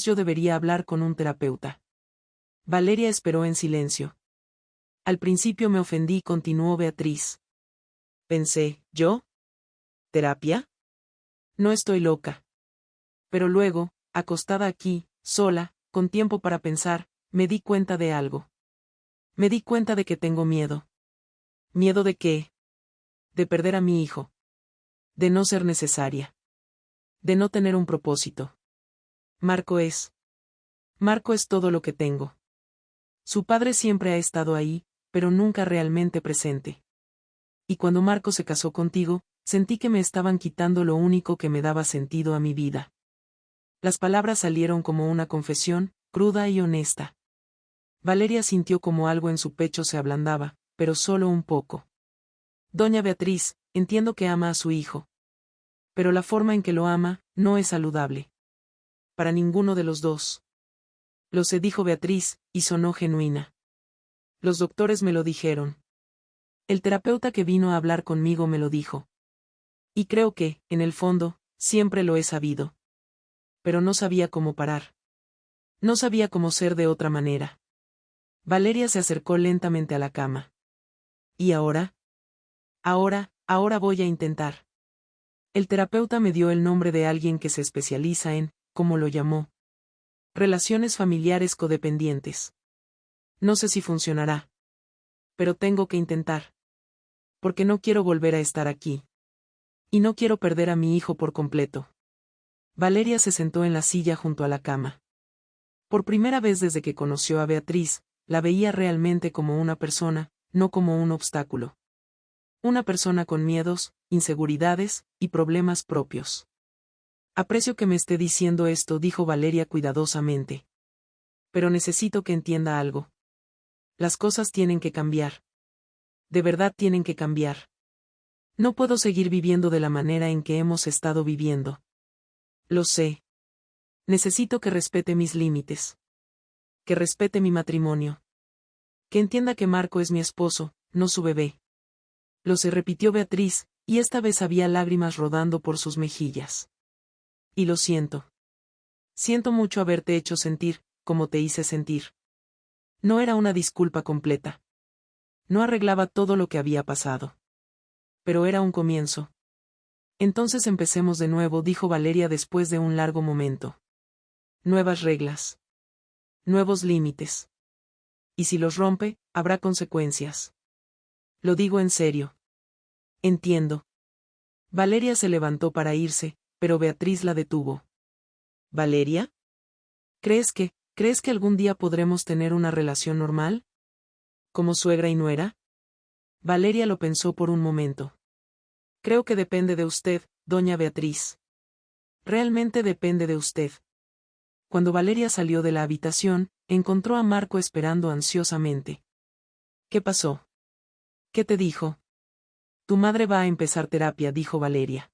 yo debería hablar con un terapeuta. Valeria esperó en silencio. Al principio me ofendí, continuó Beatriz. Pensé, ¿yo? ¿Terapia? No estoy loca. Pero luego, acostada aquí, sola, con tiempo para pensar, me di cuenta de algo. Me di cuenta de que tengo miedo. ¿Miedo de qué? De perder a mi hijo. De no ser necesaria. De no tener un propósito. Marco es todo lo que tengo. Su padre siempre ha estado ahí, pero nunca realmente presente. Y cuando Marco se casó contigo, sentí que me estaban quitando lo único que me daba sentido a mi vida. Las palabras salieron como una confesión, cruda y honesta. Valeria sintió como algo en su pecho se ablandaba, pero solo un poco. Doña Beatriz, entiendo que ama a su hijo. Pero la forma en que lo ama, no es saludable. Para ninguno de los dos. Lo sé, dijo Beatriz, y sonó genuina. Los doctores me lo dijeron. El terapeuta que vino a hablar conmigo me lo dijo. Y creo que, en el fondo, siempre lo he sabido. Pero no sabía cómo parar. No sabía cómo ser de otra manera. Valeria se acercó lentamente a la cama. ¿Y ahora? Ahora voy a intentar. El terapeuta me dio el nombre de alguien que se especializa en, como lo llamó, relaciones familiares codependientes. No sé si funcionará. Pero tengo que intentar. Porque no quiero volver a estar aquí. Y no quiero perder a mi hijo por completo. Valeria se sentó en la silla junto a la cama. Por primera vez desde que conoció a Beatriz, la veía realmente como una persona, no como un obstáculo. Una persona con miedos, inseguridades, y problemas propios. Aprecio que me esté diciendo esto, dijo Valeria cuidadosamente. Pero necesito que entienda algo. Las cosas tienen que cambiar. De verdad tienen que cambiar. No puedo seguir viviendo de la manera en que hemos estado viviendo. Lo sé. Necesito que respete mis límites. Que respete mi matrimonio. Que entienda que Marco es mi esposo, no su bebé. Se repitió Beatriz, y esta vez había lágrimas rodando por sus mejillas. Y lo siento. Siento mucho haberte hecho sentir, como te hice sentir. No era una disculpa completa. No arreglaba todo lo que había pasado. Pero era un comienzo. Entonces empecemos de nuevo, dijo Valeria después de un largo momento. Nuevas reglas. Nuevos límites. Y si los rompe, habrá consecuencias. Lo digo en serio. Entiendo. Valeria se levantó para irse, pero Beatriz la detuvo. ¿Valeria? ¿Crees que algún día podremos tener una relación normal? ¿Como suegra y nuera? Valeria lo pensó por un momento. Creo que depende de usted, doña Beatriz. Realmente depende de usted. Cuando Valeria salió de la habitación, encontró a Marco esperando ansiosamente. ¿Qué pasó? ¿Qué te dijo? Tu madre va a empezar terapia, dijo Valeria.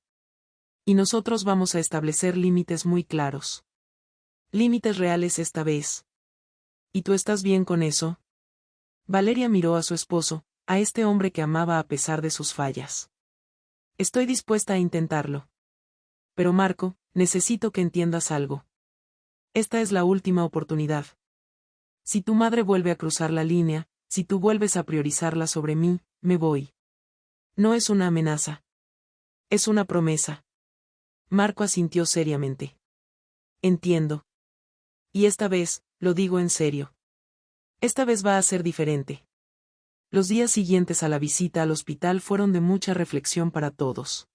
Y nosotros vamos a establecer límites muy claros. Límites reales esta vez. ¿Y tú estás bien con eso? Valeria miró a su esposo, a este hombre que amaba a pesar de sus fallas. Estoy dispuesta a intentarlo. Pero Marco, necesito que entiendas algo. Esta es la última oportunidad. Si tu madre vuelve a cruzar la línea, si tú vuelves a priorizarla sobre mí, me voy. No es una amenaza. Es una promesa. Marco asintió seriamente. Entiendo. Y esta vez, lo digo en serio. Esta vez va a ser diferente. Los días siguientes a la visita al hospital fueron de mucha reflexión para todos.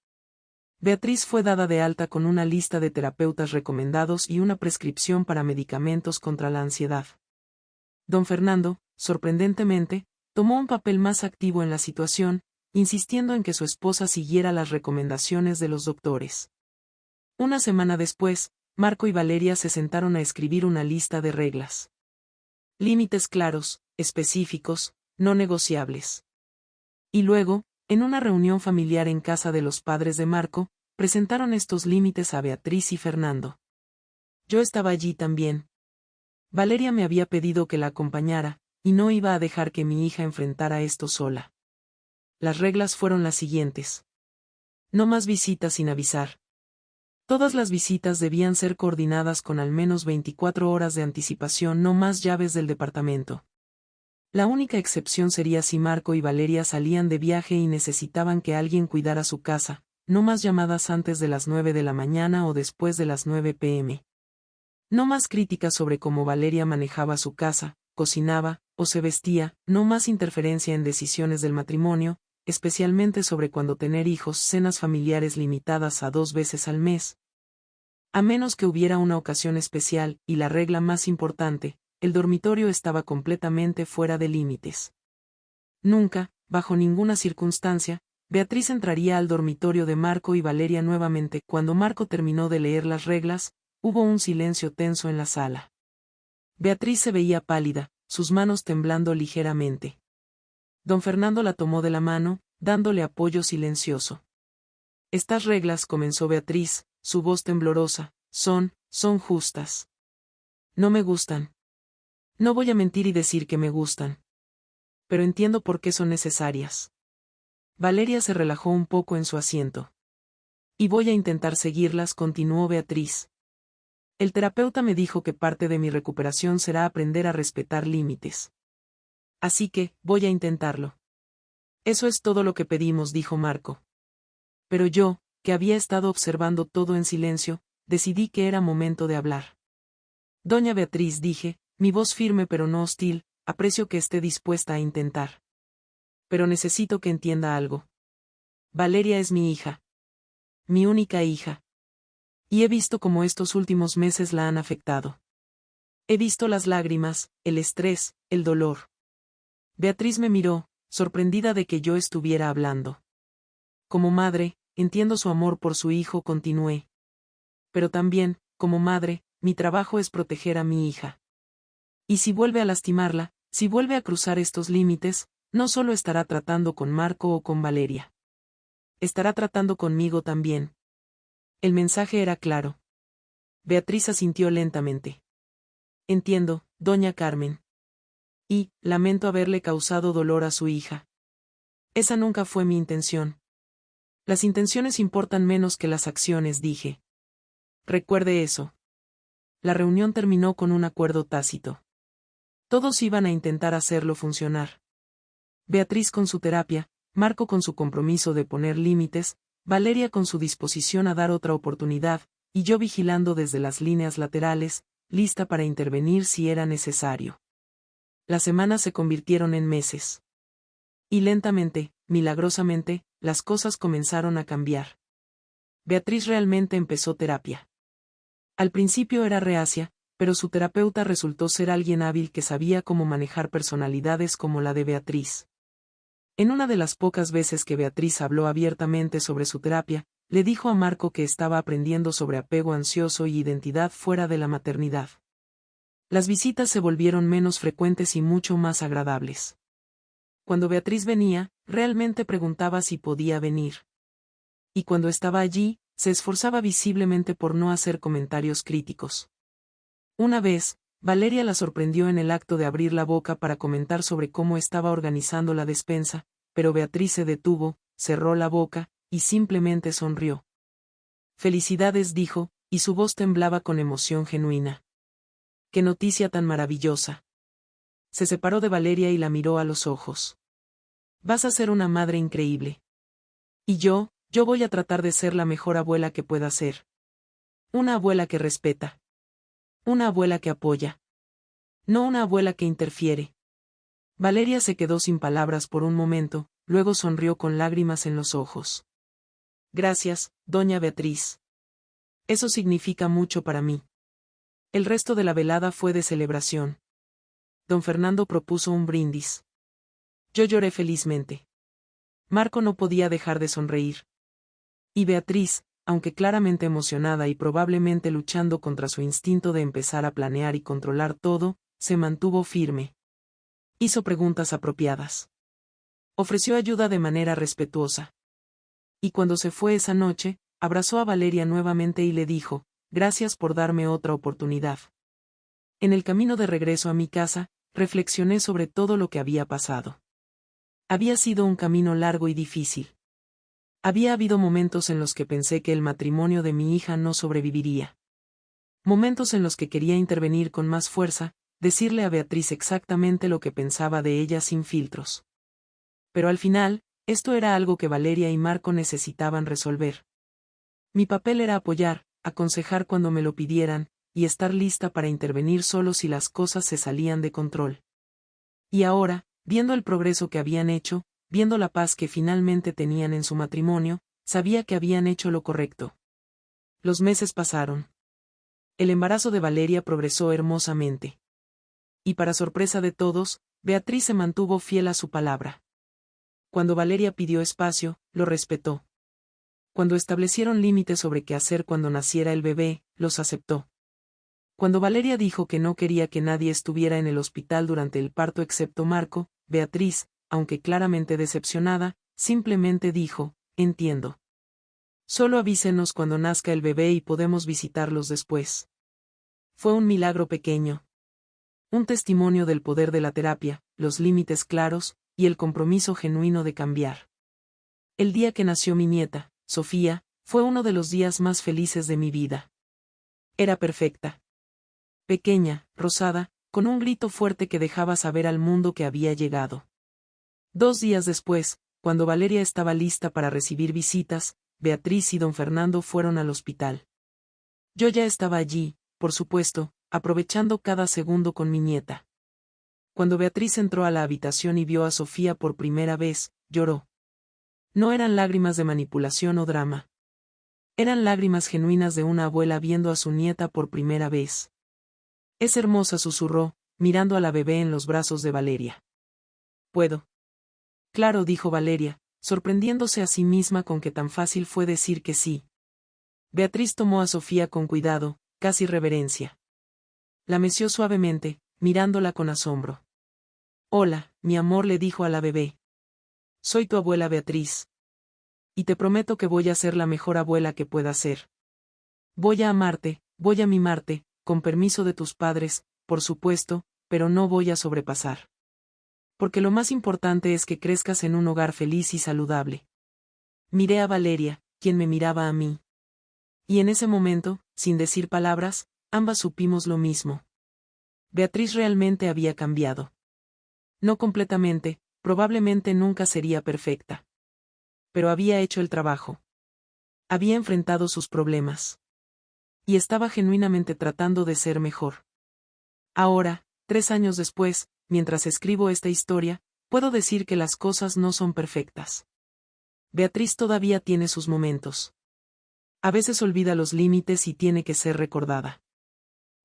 Beatriz fue dada de alta con una lista de terapeutas recomendados y una prescripción para medicamentos contra la ansiedad. Don Fernando, sorprendentemente, tomó un papel más activo en la situación, insistiendo en que su esposa siguiera las recomendaciones de los doctores. Una semana después, Marco y Valeria se sentaron a escribir una lista de reglas. Límites claros, específicos, no negociables. Y luego, en una reunión familiar en casa de los padres de Marco, presentaron estos límites a Beatriz y Fernando. Yo estaba allí también. Valeria me había pedido que la acompañara, y no iba a dejar que mi hija enfrentara esto sola. Las reglas fueron las siguientes. No más visitas sin avisar. Todas las visitas debían ser coordinadas con al menos 24 horas de anticipación, no más llaves del departamento. La única excepción sería si Marco y Valeria salían de viaje y necesitaban que alguien cuidara su casa, no más llamadas antes de las 9 de la mañana o después de las 9 p.m. No más críticas sobre cómo Valeria manejaba su casa, cocinaba, o se vestía, no más interferencia en decisiones del matrimonio, especialmente sobre cuándo tener hijos, cenas familiares limitadas a 2 veces al mes. A menos que hubiera una ocasión especial, y la regla más importante, el dormitorio estaba completamente fuera de límites. Nunca, bajo ninguna circunstancia, Beatriz entraría al dormitorio de Marco y Valeria nuevamente. Cuando Marco terminó de leer las reglas, hubo un silencio tenso en la sala. Beatriz se veía pálida, sus manos temblando ligeramente. Don Fernando la tomó de la mano, dándole apoyo silencioso. Estas reglas, comenzó Beatriz, su voz temblorosa, son justas. No me gustan. No voy a mentir y decir que me gustan. Pero entiendo por qué son necesarias. Valeria se relajó un poco en su asiento. Y voy a intentar seguirlas, continuó Beatriz. El terapeuta me dijo que parte de mi recuperación será aprender a respetar límites. Así que, voy a intentarlo. Eso es todo lo que pedimos, dijo Marco. Pero yo, que había estado observando todo en silencio, decidí que era momento de hablar. Doña Beatriz, dije, mi voz firme pero no hostil, aprecio que esté dispuesta a intentar. Pero necesito que entienda algo. Valeria es mi hija. Mi única hija. Y he visto cómo estos últimos meses la han afectado. He visto las lágrimas, el estrés, el dolor. Beatriz me miró, sorprendida de que yo estuviera hablando. Como madre, entiendo su amor por su hijo, continué. Pero también, como madre, mi trabajo es proteger a mi hija. Y si vuelve a lastimarla, si vuelve a cruzar estos límites, no solo estará tratando con Marco o con Valeria. Estará tratando conmigo también. El mensaje era claro. Beatriz asintió lentamente. Entiendo, doña Carmen. Y, lamento haberle causado dolor a su hija. Esa nunca fue mi intención. Las intenciones importan menos que las acciones, dije. Recuerde eso. La reunión terminó con un acuerdo tácito. Todos iban a intentar hacerlo funcionar. Beatriz con su terapia, Marco con su compromiso de poner límites, Valeria con su disposición a dar otra oportunidad, y yo vigilando desde las líneas laterales, lista para intervenir si era necesario. Las semanas se convirtieron en meses. Y lentamente, milagrosamente, las cosas comenzaron a cambiar. Beatriz realmente empezó terapia. Al principio era reacia, pero su terapeuta resultó ser alguien hábil que sabía cómo manejar personalidades como la de Beatriz. En una de las pocas veces que Beatriz habló abiertamente sobre su terapia, le dijo a Marco que estaba aprendiendo sobre apego ansioso y identidad fuera de la maternidad. Las visitas se volvieron menos frecuentes y mucho más agradables. Cuando Beatriz venía, realmente preguntaba si podía venir. Y cuando estaba allí, se esforzaba visiblemente por no hacer comentarios críticos. Una vez, Valeria la sorprendió en el acto de abrir la boca para comentar sobre cómo estaba organizando la despensa, pero Beatriz se detuvo, cerró la boca, y simplemente sonrió. Felicidades, dijo, y su voz temblaba con emoción genuina. ¡Qué noticia tan maravillosa! Se separó de Valeria y la miró a los ojos. Vas a ser una madre increíble. Y yo voy a tratar de ser la mejor abuela que pueda ser. Una abuela que respeta. Una abuela que apoya. No una abuela que interfiere. Valeria se quedó sin palabras por un momento, luego sonrió con lágrimas en los ojos. Gracias, doña Beatriz. Eso significa mucho para mí. El resto de la velada fue de celebración. Don Fernando propuso un brindis. Yo lloré felizmente. Marco no podía dejar de sonreír. Y Beatriz, aunque claramente emocionada y probablemente luchando contra su instinto de empezar a planear y controlar todo, se mantuvo firme. Hizo preguntas apropiadas. Ofreció ayuda de manera respetuosa. Y cuando se fue esa noche, abrazó a Valeria nuevamente y le dijo, gracias por darme otra oportunidad. En el camino de regreso a mi casa, reflexioné sobre todo lo que había pasado. Había sido un camino largo y difícil. Había habido momentos en los que pensé que el matrimonio de mi hija no sobreviviría. Momentos en los que quería intervenir con más fuerza, decirle a Beatriz exactamente lo que pensaba de ella sin filtros. Pero al final, esto era algo que Valeria y Marco necesitaban resolver. Mi papel era apoyar, aconsejar cuando me lo pidieran, y estar lista para intervenir solo si las cosas se salían de control. Y ahora, viendo el progreso que habían hecho, viendo la paz que finalmente tenían en su matrimonio, sabía que habían hecho lo correcto. Los meses pasaron. El embarazo de Valeria progresó hermosamente. Y para sorpresa de todos, Beatriz se mantuvo fiel a su palabra. Cuando Valeria pidió espacio, lo respetó. Cuando establecieron límites sobre qué hacer cuando naciera el bebé, los aceptó. Cuando Valeria dijo que no quería que nadie estuviera en el hospital durante el parto excepto Marco, Beatriz, aunque claramente decepcionada, simplemente dijo, entiendo. Solo avísenos cuando nazca el bebé y podemos visitarlos después. Fue un milagro pequeño. Un testimonio del poder de la terapia, los límites claros, y el compromiso genuino de cambiar. El día que nació mi nieta, Sofía, fue uno de los días más felices de mi vida. Era perfecta. Pequeña, rosada, con un grito fuerte que dejaba saber al mundo que había llegado. 2 días después, cuando Valeria estaba lista para recibir visitas, Beatriz y don Fernando fueron al hospital. Yo ya estaba allí, por supuesto, aprovechando cada segundo con mi nieta. Cuando Beatriz entró a la habitación y vio a Sofía por primera vez, lloró. No eran lágrimas de manipulación o drama. Eran lágrimas genuinas de una abuela viendo a su nieta por primera vez. Es hermosa, susurró, mirando a la bebé en los brazos de Valeria. ¿Puedo? Claro, dijo Valeria, sorprendiéndose a sí misma con que tan fácil fue decir que sí. Beatriz tomó a Sofía con cuidado, casi reverencia. La meció suavemente, mirándola con asombro. Hola, mi amor, le dijo a la bebé. Soy tu abuela Beatriz. Y te prometo que voy a ser la mejor abuela que pueda ser. Voy a amarte, voy a mimarte, con permiso de tus padres, por supuesto, pero no voy a sobrepasar. Porque lo más importante es que crezcas en un hogar feliz y saludable. Miré a Valeria, quien me miraba a mí. Y en ese momento, sin decir palabras, ambas supimos lo mismo. Beatriz realmente había cambiado. No completamente, probablemente nunca sería perfecta. Pero había hecho el trabajo. Había enfrentado sus problemas. Y estaba genuinamente tratando de ser mejor. Ahora, 3 años después, mientras escribo esta historia, puedo decir que las cosas no son perfectas. Beatriz todavía tiene sus momentos. A veces olvida los límites y tiene que ser recordada.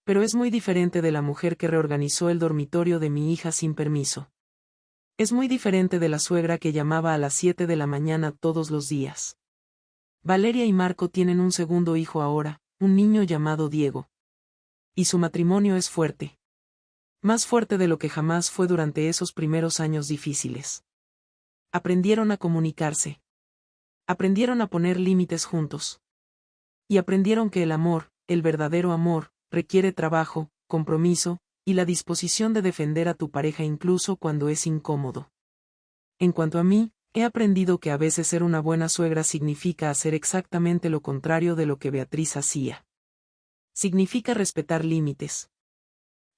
Pero es muy diferente de la mujer que reorganizó el dormitorio de mi hija sin permiso. Es muy diferente de la suegra que llamaba a las 7 de la mañana todos los días. Valeria y Marco tienen un segundo hijo ahora, un niño llamado Diego. Y su matrimonio es fuerte. Más fuerte de lo que jamás fue durante esos primeros años difíciles. Aprendieron a comunicarse. Aprendieron a poner límites juntos. Y aprendieron que el amor, el verdadero amor, requiere trabajo, compromiso, y la disposición de defender a tu pareja incluso cuando es incómodo. En cuanto a mí, he aprendido que a veces ser una buena suegra significa hacer exactamente lo contrario de lo que Beatriz hacía. Significa respetar límites.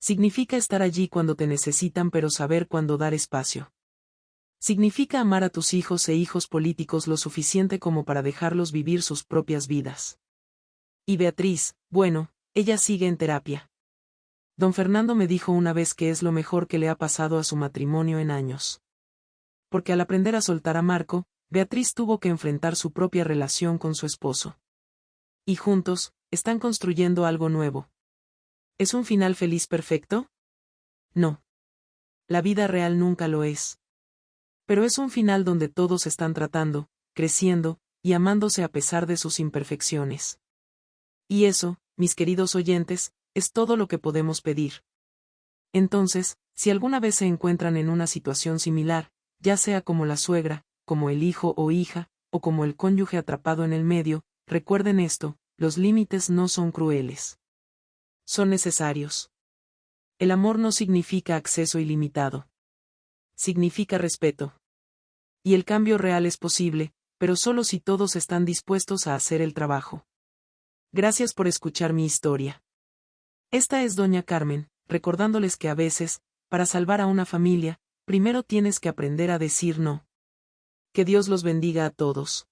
Significa estar allí cuando te necesitan pero saber cuándo dar espacio. Significa amar a tus hijos e hijos políticos lo suficiente como para dejarlos vivir sus propias vidas. Y Beatriz, bueno, ella sigue en terapia. Don Fernando me dijo una vez que es lo mejor que le ha pasado a su matrimonio en años. Porque al aprender a soltar a Marco, Beatriz tuvo que enfrentar su propia relación con su esposo. Y juntos, están construyendo algo nuevo. ¿Es un final feliz perfecto? No. La vida real nunca lo es. Pero es un final donde todos están tratando, creciendo, y amándose a pesar de sus imperfecciones. Y eso, mis queridos oyentes, es todo lo que podemos pedir. Entonces, si alguna vez se encuentran en una situación similar, ya sea como la suegra, como el hijo o hija, o como el cónyuge atrapado en el medio, recuerden esto, los límites no son crueles. Son necesarios. El amor no significa acceso ilimitado. Significa respeto. Y el cambio real es posible, pero solo si todos están dispuestos a hacer el trabajo. Gracias por escuchar mi historia. Esta es Doña Carmen, recordándoles que a veces, para salvar a una familia, primero tienes que aprender a decir no. Que Dios los bendiga a todos.